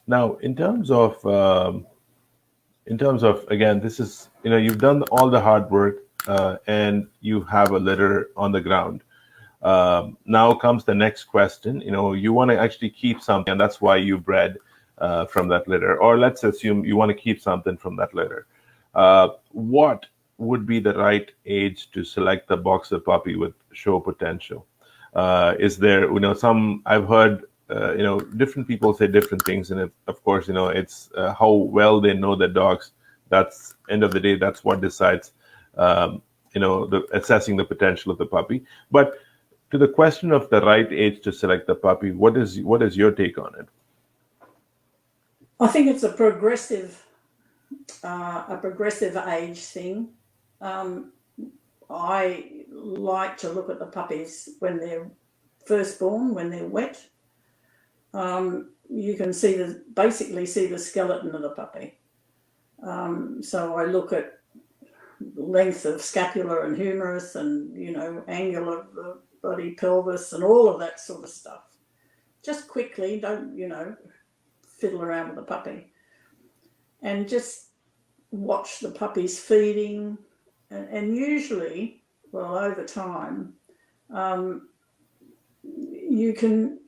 Now, in terms of again, this is you've done all the hard work and you have a litter on the ground. Now comes the next question. You want to actually keep something, and that's why you bred from that litter. Or let's assume you want to keep something from that litter. What would be the right age to select the boxer puppy with show potential? Is there, some I've heard, different people say different things, and of course, it's how well they know their dogs. That's end of the day. That's what decides, assessing the potential of the puppy. But to the question of the right age to select the puppy, what is your take on it? I think it's a progressive age thing. I like to look at the puppies when they're first born, when they're wet. You can basically see the skeleton of the puppy. So I look at length of scapula and humerus and, angle of the body, pelvis, and all of that sort of stuff. Just quickly, don't, fiddle around with the puppy. And just watch the puppies feeding and usually, well, over time, you can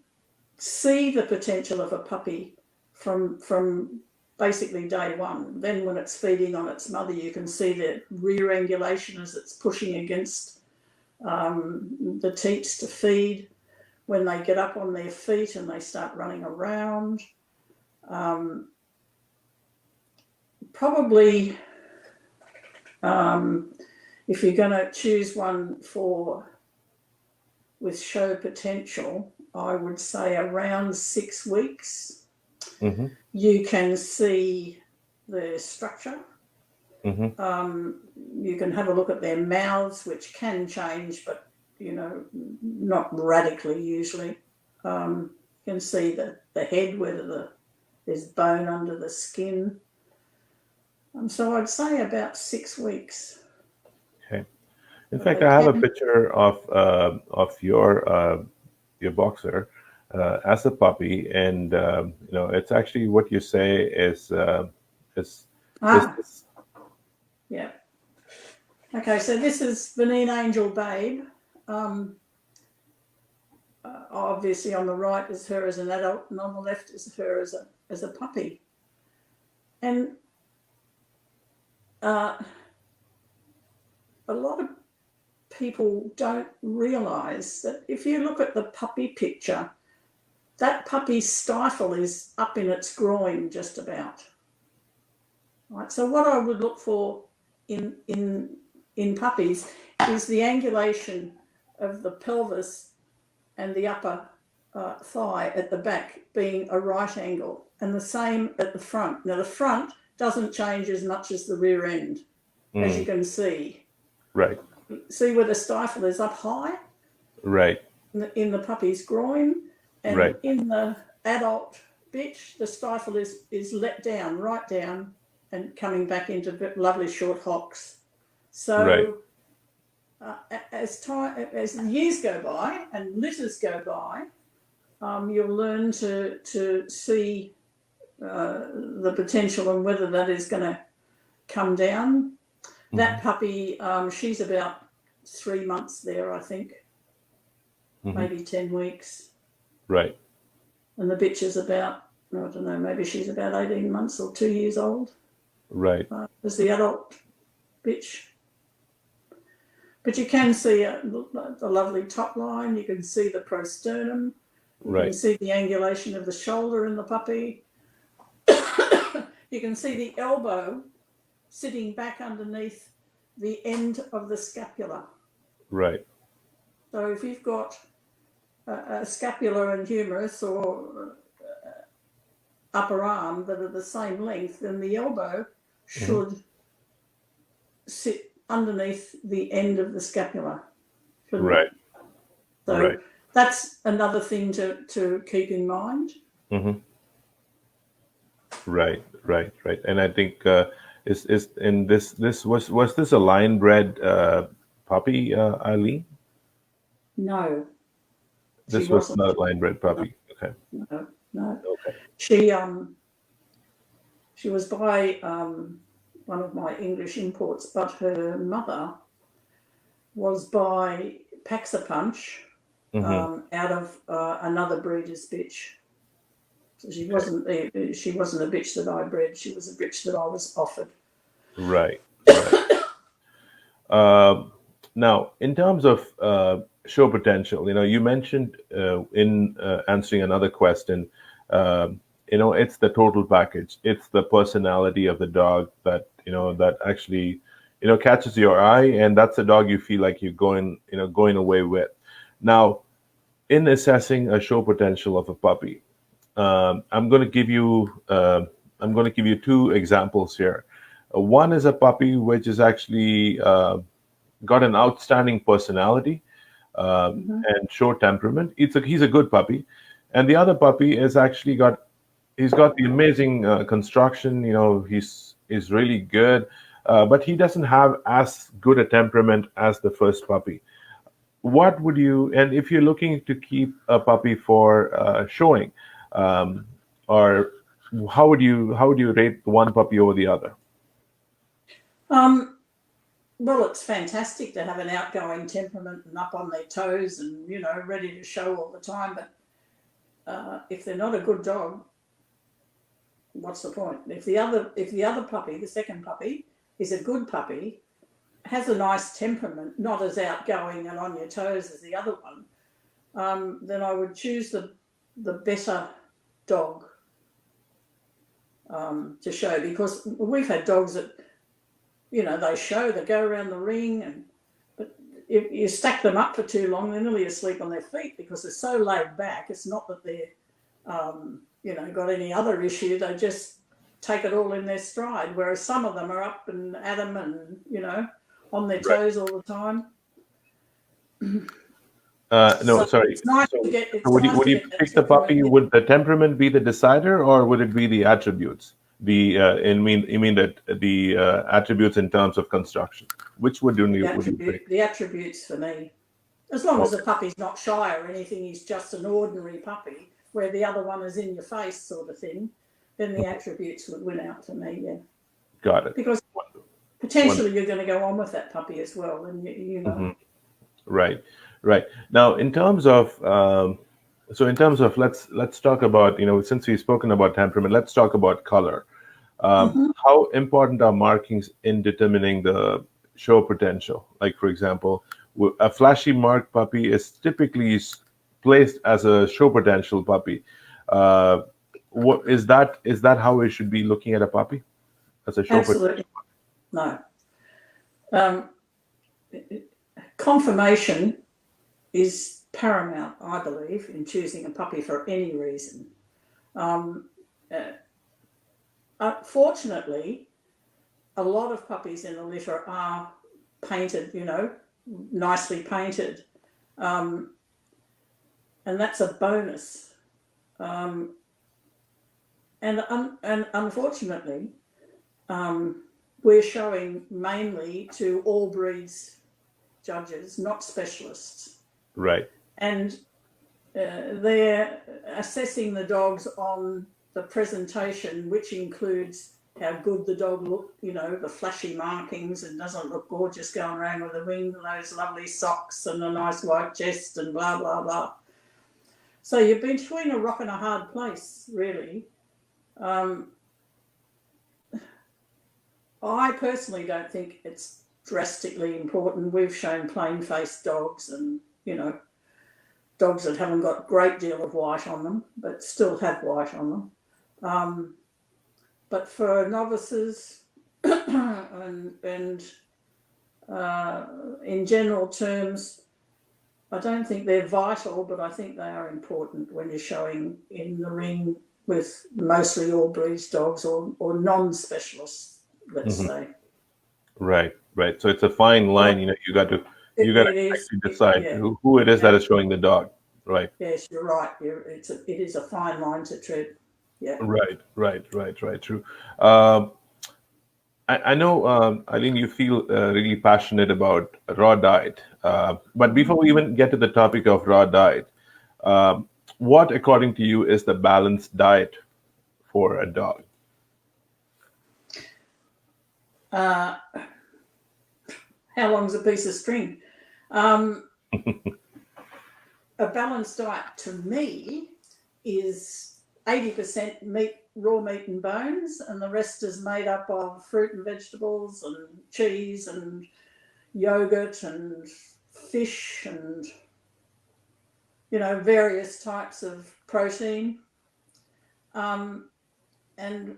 see the potential of a puppy from basically day one. Then when it's feeding on its mother, you can see the re-angulation as it's pushing against the teats to feed. When they get up on their feet and they start running around. Probably, if you're going to choose one with show potential, I would say around 6 weeks. Mm-hmm. You can see the structure. Mm-hmm. You can have a look at their mouths, which can change, but not radically usually. You can see the head, whether there's bone under the skin. So I'd say about 6 weeks. Okay. In fact, I have a picture of your boxer as a puppy, and it's actually what you say is yeah. Okay, so this is Vineen Angel Babe. Obviously, on the right is her as an adult, and on the left is her as a puppy. And a lot of people don't realise that if you look at the puppy picture, that puppy's stifle is up in its groin just about. Right. So what I would look for in puppies is the angulation of the pelvis and the upper thigh at the back being a right angle, and the same at the front. Now the front doesn't change as much as the rear end, as you can see. Right. See where the stifle is up high? Right. In the puppy's groin, and right. in the adult bitch, the stifle is let down, right down, and coming back into lovely short hocks. So as years go by and litters go by, you'll learn to see the potential and whether that is going to come down. Mm-hmm. That puppy, she's about 3 months there, I think, maybe 10 weeks. Right. And the bitch is about, I don't know, maybe she's about 18 months or 2 years old. Right. As the adult bitch. But you can see the lovely top line. You can see the prosternum. You can see the angulation of the shoulder in the puppy. You can see the elbow sitting back underneath the end of the scapula. Right. So if you've got a scapula and humerus or upper arm that are the same length, then the elbow should sit underneath the end of the scapula. Right. So that's another thing to keep in mind. Mm-hmm. Right. And I think is in this was this a line bred puppy, Eileen? No. This was not a line bred puppy. Okay. No. Okay. She was by one of my English imports, but her mother was by Paxapunch out of another breeder's bitch. So she wasn't a bitch that I bred. She was a bitch that I was offered. Right. Now, in terms of show potential, you mentioned in answering another question, it's the total package. It's the personality of the dog that that actually catches your eye, and that's the dog you feel like you're going away with. Now, in assessing a show potential of a puppy, I'm going to give you 2 examples here. One is a puppy which is actually got an outstanding personality and show temperament. He's a good puppy, and the other puppy is actually he's got the amazing construction. He's really good, but he doesn't have as good a temperament as the first puppy. What would you, and if you're looking to keep a puppy for showing, or how would you rate one puppy over the other? Well, it's fantastic to have an outgoing temperament and up on their toes and, you know, ready to show all the time. But if they're not a good dog, what's the point? If the other puppy, the second puppy, is a good puppy, has a nice temperament, not as outgoing and on your toes as the other one, then I would choose the better dog to show, because we've had dogs that, you know, they go around the ring, but if you stack them up for too long, they're nearly asleep on their feet because they're so laid back. It's not that they're, you know, got any other issue. They just take it all in their stride, whereas some of them are up and at them and, you know, on their toes all the time. No, So sorry. it's nice So, to get. It's would you nice would to you get pick that the puppy? temperament. Would the temperament be the decider, or would it be the attributes? The you mean that the attributes in terms of construction? Which would you pick? The attributes for me, as long as the Okay, puppy's not shy or anything, he's just an ordinary puppy, where the other one is in your face sort of thing, then the attributes would win out for me, yeah. got it. Because potentially you're going to go on with that puppy as well, and you know. Mhm. Right, right. Now, in terms of let's talk about, since we've spoken about temperament, let's talk about color. Mm-hmm. How important are markings in determining the show potential? Like, for example, a flashy marked puppy is typically placed as a show potential puppy. Uh, what is that? Is that how we should be looking at a puppy, as a show potential? Absolutely no. Um, Confirmation is paramount, I believe, in choosing a puppy for any reason. Um, Fortunately, a lot of puppies in the litter are painted, you know, nicely painted, um, and that's a bonus. Um, and unfortunately, we're showing mainly to all breeds judges, not specialists, Right. and they're assessing the dogs on the presentation, which includes how good the dog look, you know, the flashy markings, and doesn't look gorgeous going around with a wing and those lovely socks and a nice white chest and blah, blah, blah. So you're between a rock and a hard place, really. I personally don't think it's drastically important. We've shown plain-faced dogs and, you know, dogs that haven't got a great deal of white on them, but still have white on them. But for novices and in general terms, I don't think they're vital, but I think they are important when you're showing in the ring with mostly all breeds dogs or non-specialists, let's Hmm. say. Right, right. So it's a fine line. You got to It is, actually decide yeah. who it is that is showing the dog. Right, Yes, you're right. It is a fine line to tread. Yeah. right. True. Um, I know, Eileen, you feel really passionate about raw diet. But before we even get to the topic of raw diet, what, according to you, is the balanced diet for a dog? Uh, how long's a piece of string? Um, a balanced diet to me is 80% meat, raw meat and bones, and the rest is made up of fruit and vegetables and cheese and yogurt and fish and, you know, various types of protein. And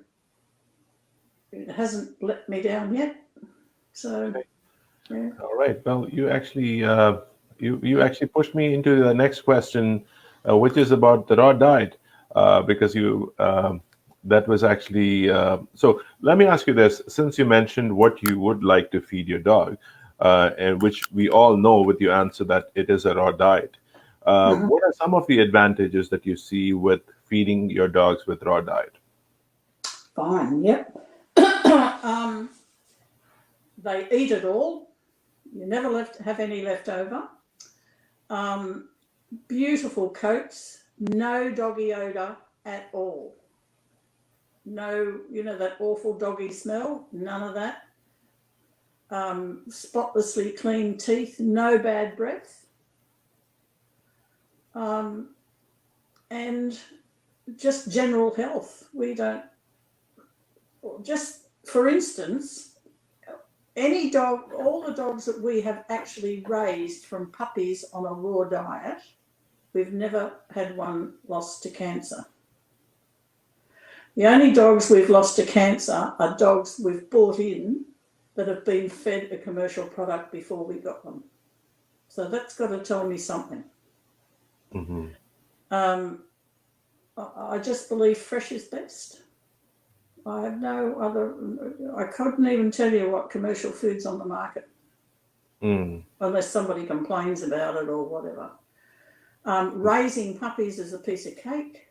it hasn't let me down yet. So, yeah. All right. Well, you actually pushed me into the next question, which is about the raw diet, because you that was actually so. Let me ask you this: since you mentioned what you would like to feed your dog, and which we all know with your answer that it is a raw diet, Mhm. what are some of the advantages that you see with feeding your dogs with raw diet? Fine, yep. They eat it all. You never have any left over. Beautiful coats, no doggy odor at all. No, you know, that awful doggy smell, none of that. spotlessly clean teeth, no bad breath, and just general health. We don't, just for instance, any dog, all the dogs that we have actually raised from puppies on a raw diet, we've never had one lost to cancer. The only dogs we've lost to cancer are dogs we've bought in that have been fed a commercial product before we got them. So that's got to tell me something. Mm-hmm. I just believe fresh is best. I have no other, I couldn't even tell you what commercial food's on the market, unless somebody complains about it or whatever. Raising puppies is a piece of cake.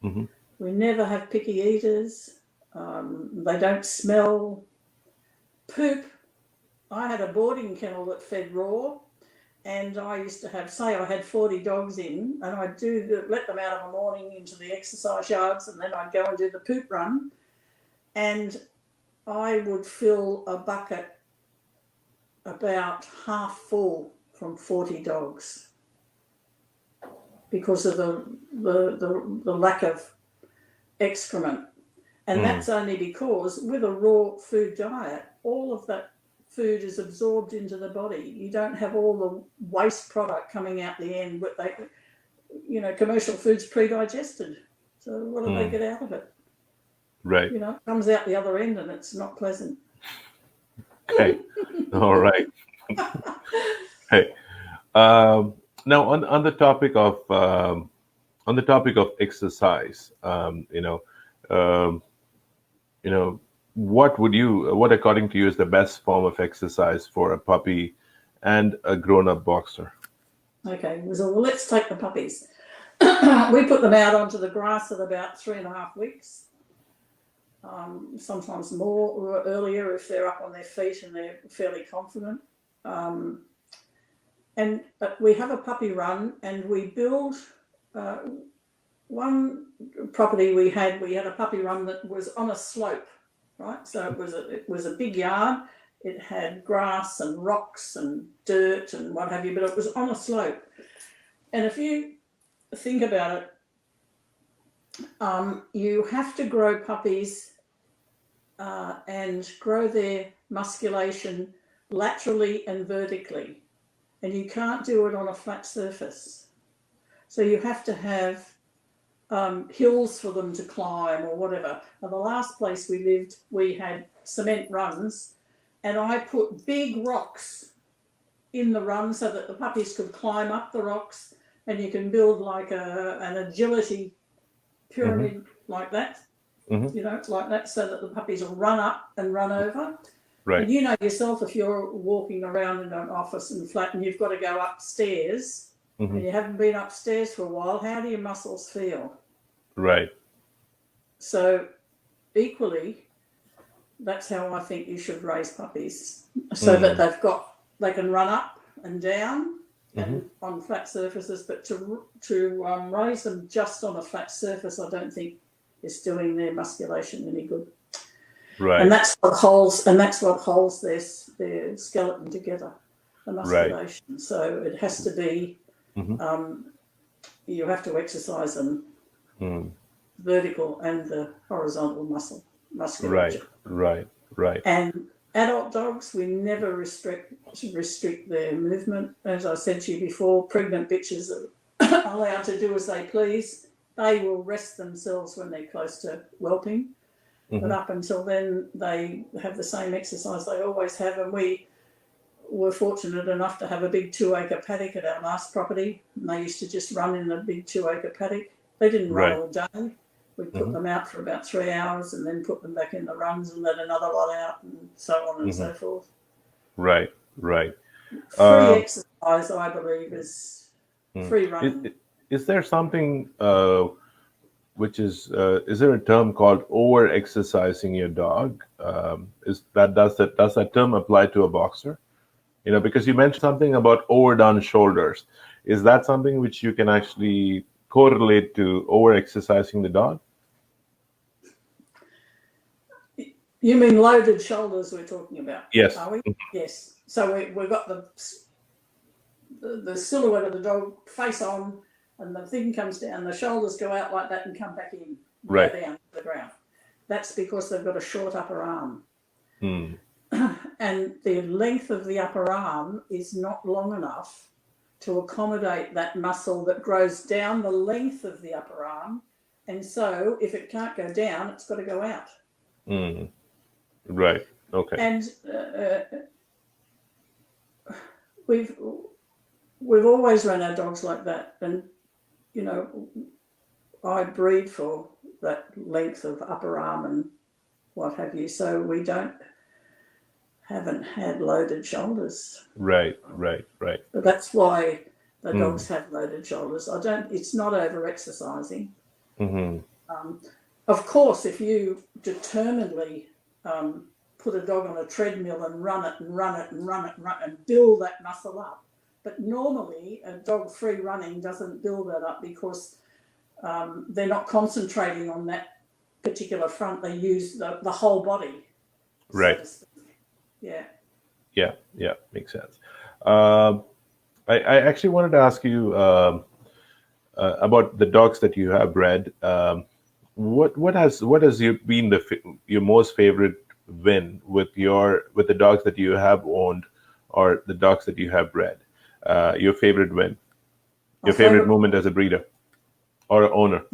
Mm-hmm. We never have picky eaters. They don't smell. Poop. I had a boarding kennel that fed raw, and I used to have, say I had 40 dogs in, and I'd let them out of the morning into the exercise yards, and then I'd go and do the poop run, and I would fill a bucket about half full from 40 dogs because of the lack of excrement. And that's only because with a raw food diet, all of that food is absorbed into the body. You don't have all the waste product coming out the end. But commercial food's pre-digested. So what do they get out of it? Right. It comes out the other end and it's not pleasant. Okay. All right. Hey. Now on the topic of exercise, what according to you is the best form of exercise for a puppy and a grown-up boxer? Okay, so let's take the puppies. We put them out onto the grass at about 3.5 weeks. Sometimes more or earlier if they're up on their feet and they're fairly confident. And we have a puppy run, and we build one property we had a puppy run that was on a slope, right? So it was a big yard. It had grass and rocks and dirt and what have you, but it was on a slope. And if you think about it, you have to grow puppies and grow their musculation laterally and vertically. And you can't do it on a flat surface. So you have to have hills for them to climb or whatever. Now, the last place we lived, we had cement runs, and I put big rocks in the run so that the puppies could climb up the rocks, and you can build like an agility pyramid like that, like that, so that the puppies will run up and run over. Right. And you know yourself, if you're walking around in an office and flat and you've got to go upstairs and you haven't been upstairs for a while, how do your muscles feel? Right. So equally, that's how I think you should raise puppies, so that they can run up and down and on flat surfaces, but to raise them just on a flat surface, I don't think is doing their musculation any good. Right. And that's what holds their skeleton together, the musculation. Right. So it has to be, you have to exercise them vertical and the horizontal musculature. Right. And adult dogs, we never restrict their movement. As I said to you before, pregnant bitches are allowed to do as they please. They will rest themselves when they're close to whelping. But up until then, they have the same exercise they always have. And we were fortunate enough to have a big 2-acre paddock at our last property. And they used to just run in the big 2-acre paddock. They didn't run all day. We put them out for about 3 hours and then put them back in the runs and let another lot out and so on and so forth. Right. Free exercise, I believe, is free running. Is there something... is there a term called over exercising your dog? Does that term apply to a boxer? Because you mentioned something about overdone shoulders. Is that something which you can actually correlate to over exercising the dog? You mean loaded shoulders we're talking about? Yes. Are we? Yes. So we've got the silhouette of the dog face on, and the thing comes down, the shoulders go out like that and come back in, Right. go down to the ground. That's because they've got a short upper arm. And the length of the upper arm is not long enough to accommodate that muscle that grows down the length of the upper arm. And so if it can't go down, it's got to go out. Right. Okay. And we've always run our dogs like that. And, you know, I breed for that length of upper arm and what have you. So we haven't had loaded shoulders. Right. But that's why the dogs have loaded shoulders. It's not over exercising. Of course, if you determinedly put a dog on a treadmill and run it and build that muscle up. But normally a dog free running doesn't build that up because they're not concentrating on that particular front. They use the whole body. Right. So yeah. Yeah. Makes sense. I actually wanted to ask you about the dogs that you have bred. What has been your most favorite win with the dogs that you have owned or the dogs that you have bred? Your favorite win, your favorite moment as a breeder or owner?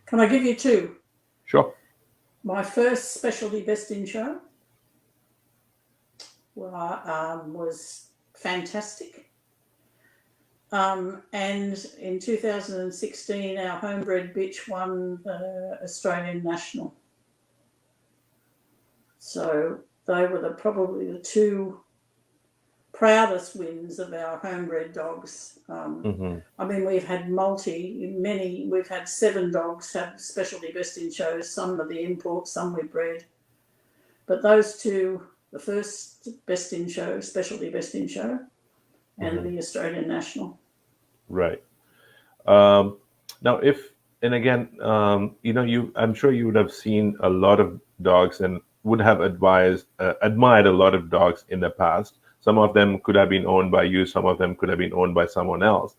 Can I give you two? Sure. My first specialty best in show was fantastic. And in 2016, our homebred bitch won the Australian National. So they were probably the two proudest wins of our homebred dogs. I mean, we've had we've had 7 dogs have specialty best in shows. Some are the imports, some we bred. But those two, the first best in show, specialty best in show, and the Australian National. Right. Now, I'm sure you would have seen a lot of dogs and would have admired a lot of dogs in the past. Some of them could have been owned by you. Some of them could have been owned by someone else.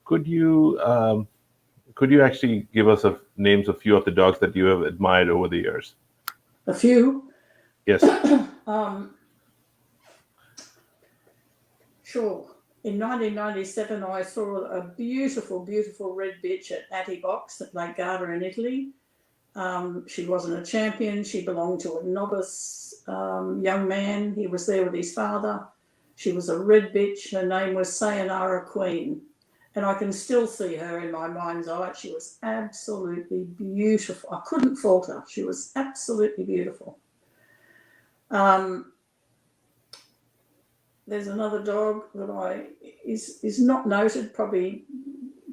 Could you actually give us names of few of the dogs that you have admired over the years? A few? Yes. Sure. In 1997, I saw a beautiful, beautiful red bitch at Box at Lake Garda in Italy. She wasn't a champion. She belonged to a novice young man. He was there with his father. She was a red bitch. Her name was Sayonara Queen. And I can still see her in my mind's eye. She was absolutely beautiful. I couldn't fault her. She was absolutely beautiful. There's another dog that is not noted. Probably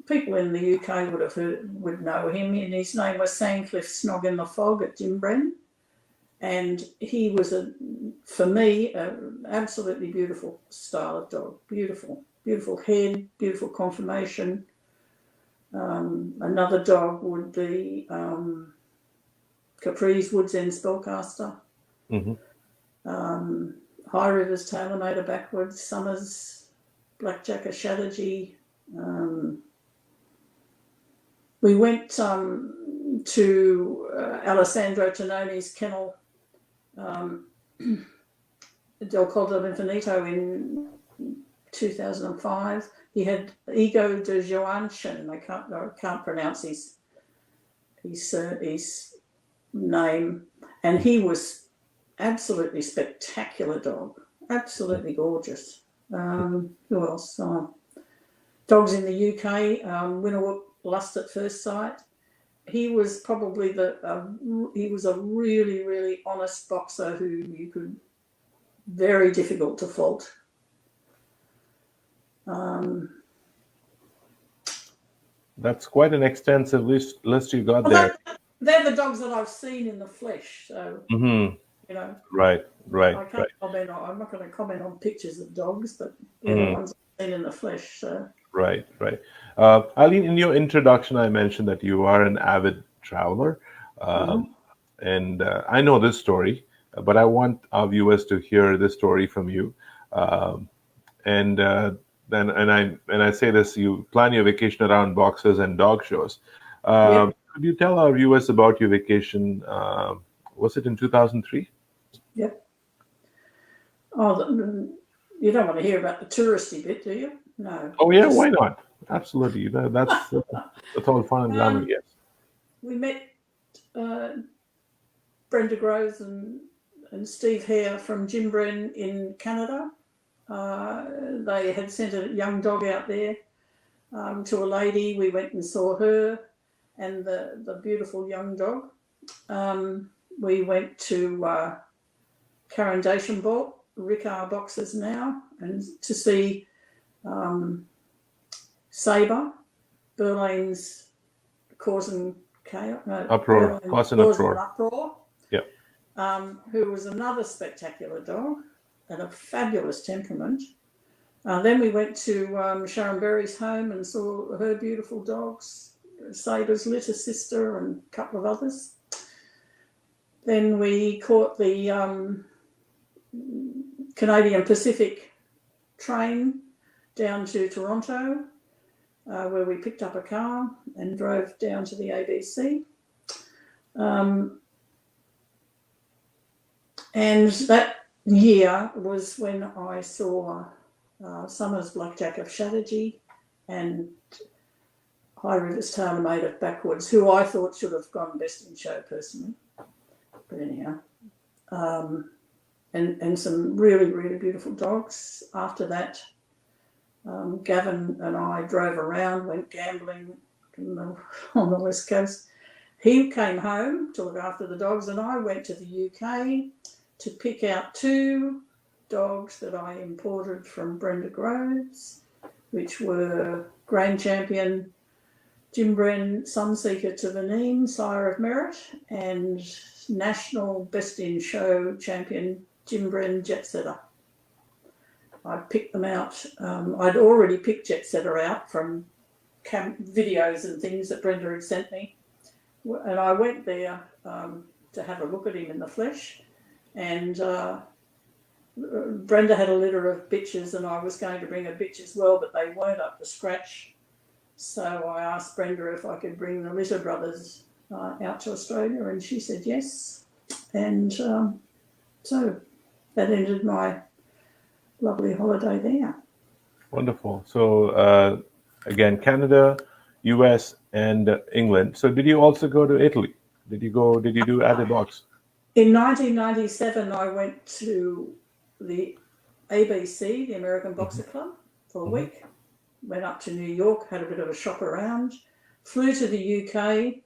people in the UK would know him, and his name was Sandcliffe Snog in the Fog at Jimbren, and he was for me, an absolutely beautiful style of dog. Beautiful head, beautiful conformation. Another dog would be Capri's Woods End Spellcaster. High Rivers Tailormator backwards, Summers, Blackjack Chatterjee. We went to Alessandro Tononi's kennel, Del Coldo Infinito in 2005. He had Ego de Joanchen. I can't pronounce his name, and he was absolutely spectacular dog, absolutely gorgeous. Who else? Dogs in the UK, Winnerwook Lust at First Sight. He was probably he was a really, really honest boxer who you could, very difficult to fault. That's quite an extensive list you got there. They're the dogs that I've seen in the flesh, so you know. Right. I can't comment on. I'm not going to comment on pictures of dogs, but they're the ones I've seen in the flesh. So. Right. Eileen, in your introduction, I mentioned that you are an avid traveler. and I know this story, but I want our viewers to hear this story from you. Um, and then, and I say this: you plan your vacation around boxers and dog shows. Yep, Could you tell our viewers about your vacation? Was it in 2003? yep. Oh, you don't want to hear about the touristy bit, do you? No, Oh yeah, just why not? Absolutely. That's all fun and glamour. um, Yes. we met uh, Brenda Groves and Steve Hare from Jim Bren in Canada. They had sent a young dog out there to a lady. We went and saw her and the beautiful young dog. We went to Carindation Ricard Boxers now, and to see Sabre, Berline's causing chaos, no, Uproar, Berlin cause and causing an uproar. uproar, Yeah. who was another spectacular dog and a fabulous temperament. Then we went to Sharon Berry's home and saw her beautiful dogs, Sabre's litter sister and a couple of others. Then we caught the Canadian Pacific train down to Toronto, where we picked up a car and drove down to the ABC. And that year was when I saw Summers Blackjack of Chatterjee and High River's Tailor Made of Backwards, who I thought should have gone best in show personally. But anyhow, and some really, really beautiful dogs. After that, Gavin and I drove around, went gambling on the West Coast. He came home to look after the dogs, and I went to the UK to pick out 2 dogs that I imported from Brenda Groves, which were Grand Champion Jim Bren Sunseeker to Vineen, Sire of Merit, and National Best in Show Champion Jim Bren Jet Setter. I picked them out. I'd already picked Jet Setter out from videos and things that Brenda had sent me. And I went there to have a look at him in the flesh. And Brenda had a litter of bitches, and I was going to bring a bitch as well, but they weren't up to scratch. So I asked Brenda if I could bring the Litter brothers out to Australia, and she said yes. And so that ended my lovely holiday there. Wonderful. So again, Canada, US, and England. So did you also go to Italy? Did you do add a box? In 1997, I went to the ABC, the American Boxer Club, for a week. Went up to New York, had a bit of a shop around, flew to the UK,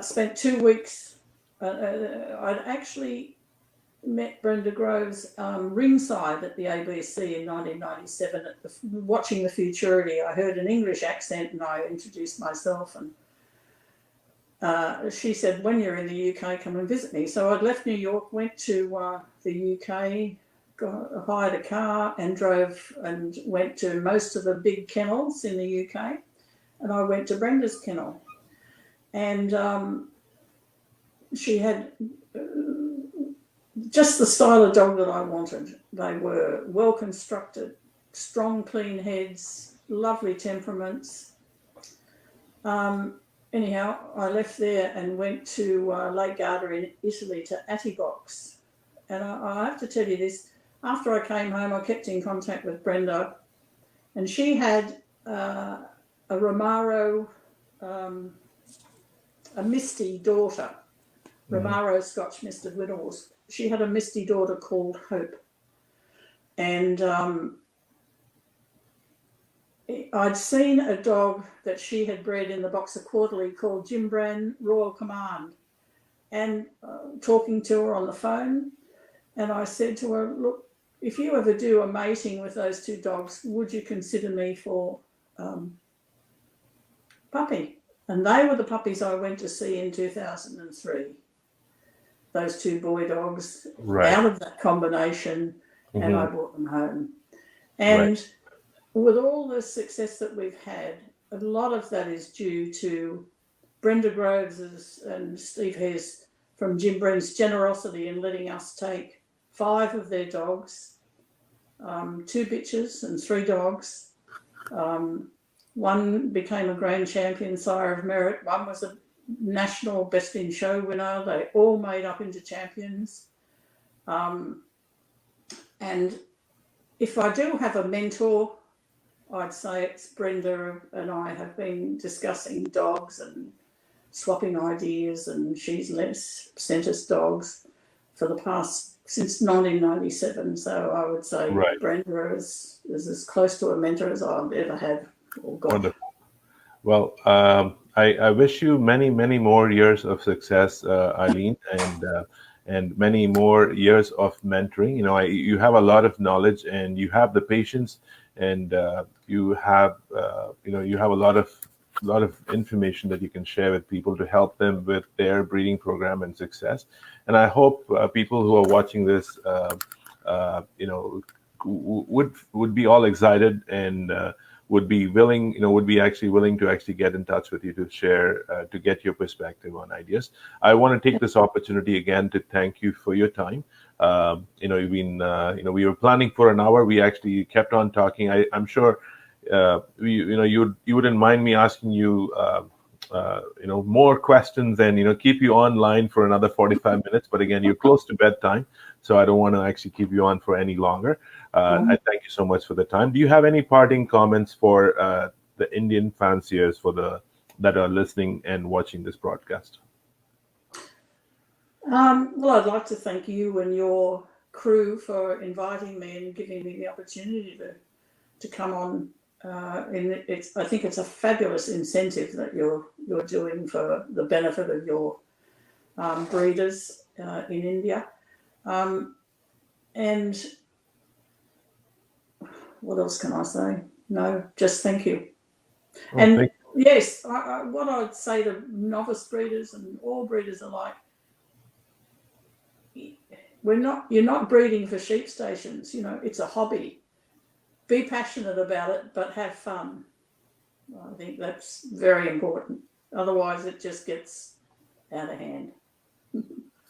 spent 2 weeks. I'd actually met Brenda Groves ringside at the ABC in 1997 watching the Futurity. I heard an English accent and I introduced myself, and she said, when you're in the UK, come and visit me. So I'd left New York, went to the UK, hired a car and drove and went to most of the big kennels in the UK, and I went to Brenda's kennel, and she had just the style of dog that I wanted. They were well constructed, strong, clean heads, lovely temperaments. Anyhow, I left there and went to Lake Garda in Italy to Atibox. And I have to tell you this, after I came home, I kept in contact with Brenda, and she had a Romaro, a Misty daughter, Romaro Scotch Misted Wittles. She had a Misty daughter called Hope. And I'd seen a dog that she had bred in the Boxer Quarterly called Jim Bren Royal Command, and talking to her on the phone. And I said to her, look, if you ever do a mating with those 2 dogs, would you consider me for puppy? And they were the puppies I went to see in 2003. Those 2 boy dogs, out of that combination, and I brought them home. And with all the success that we've had, a lot of that is due to Brenda Groves' and Steve Hare's from Jim Breen's generosity in letting us take 5 of their dogs, 2 bitches and 3 dogs. One became a grand champion sire of merit. One was a national best in show winner. They all made up into champions. And if I do have a mentor, I'd say it's Brenda and I have been discussing dogs and swapping ideas, and she's sent us dogs for the past, since 1997. So I would say Brenda is as close to a mentor as I've ever had. Wonderful. Well, I wish you many, many more years of success, Eileen, and many more years of mentoring. You have a lot of knowledge, and you have the patience, and you have you have a lot of information that you can share with people to help them with their breeding program and success. And I hope people who are watching this, would be all excited and would be willing to actually get in touch with you to share, to get your perspective on ideas. I want to take this opportunity again to thank you for your time. You've been, we were planning for an hour. We actually kept on talking. I'm sure, you wouldn't mind me asking you, more questions and, keep you online for another 45 minutes. But again, you're close to bedtime, so I don't want to actually keep you on for any longer. I thank you so much for the time. Do you have any parting comments for the Indian fanciers that are listening and watching this broadcast? Well, I'd like to thank you and your crew for inviting me and giving me the opportunity to come on. I think it's a fabulous incentive that you're doing for the benefit of your breeders in India. And what else can I say? No, just thank you. Thank you. Yes, what I'd say to novice breeders and all breeders alike, you're not breeding for sheep stations. It's a hobby. Be passionate about it, but have fun. I think that's very important. Otherwise, it just gets out of hand.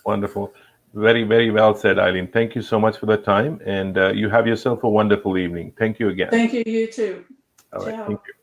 Wonderful. Very, very well said, Eileen. Thank you so much for the time, and you have yourself a wonderful evening. Thank you again. Thank you, you too. All right. Ciao. Thank you.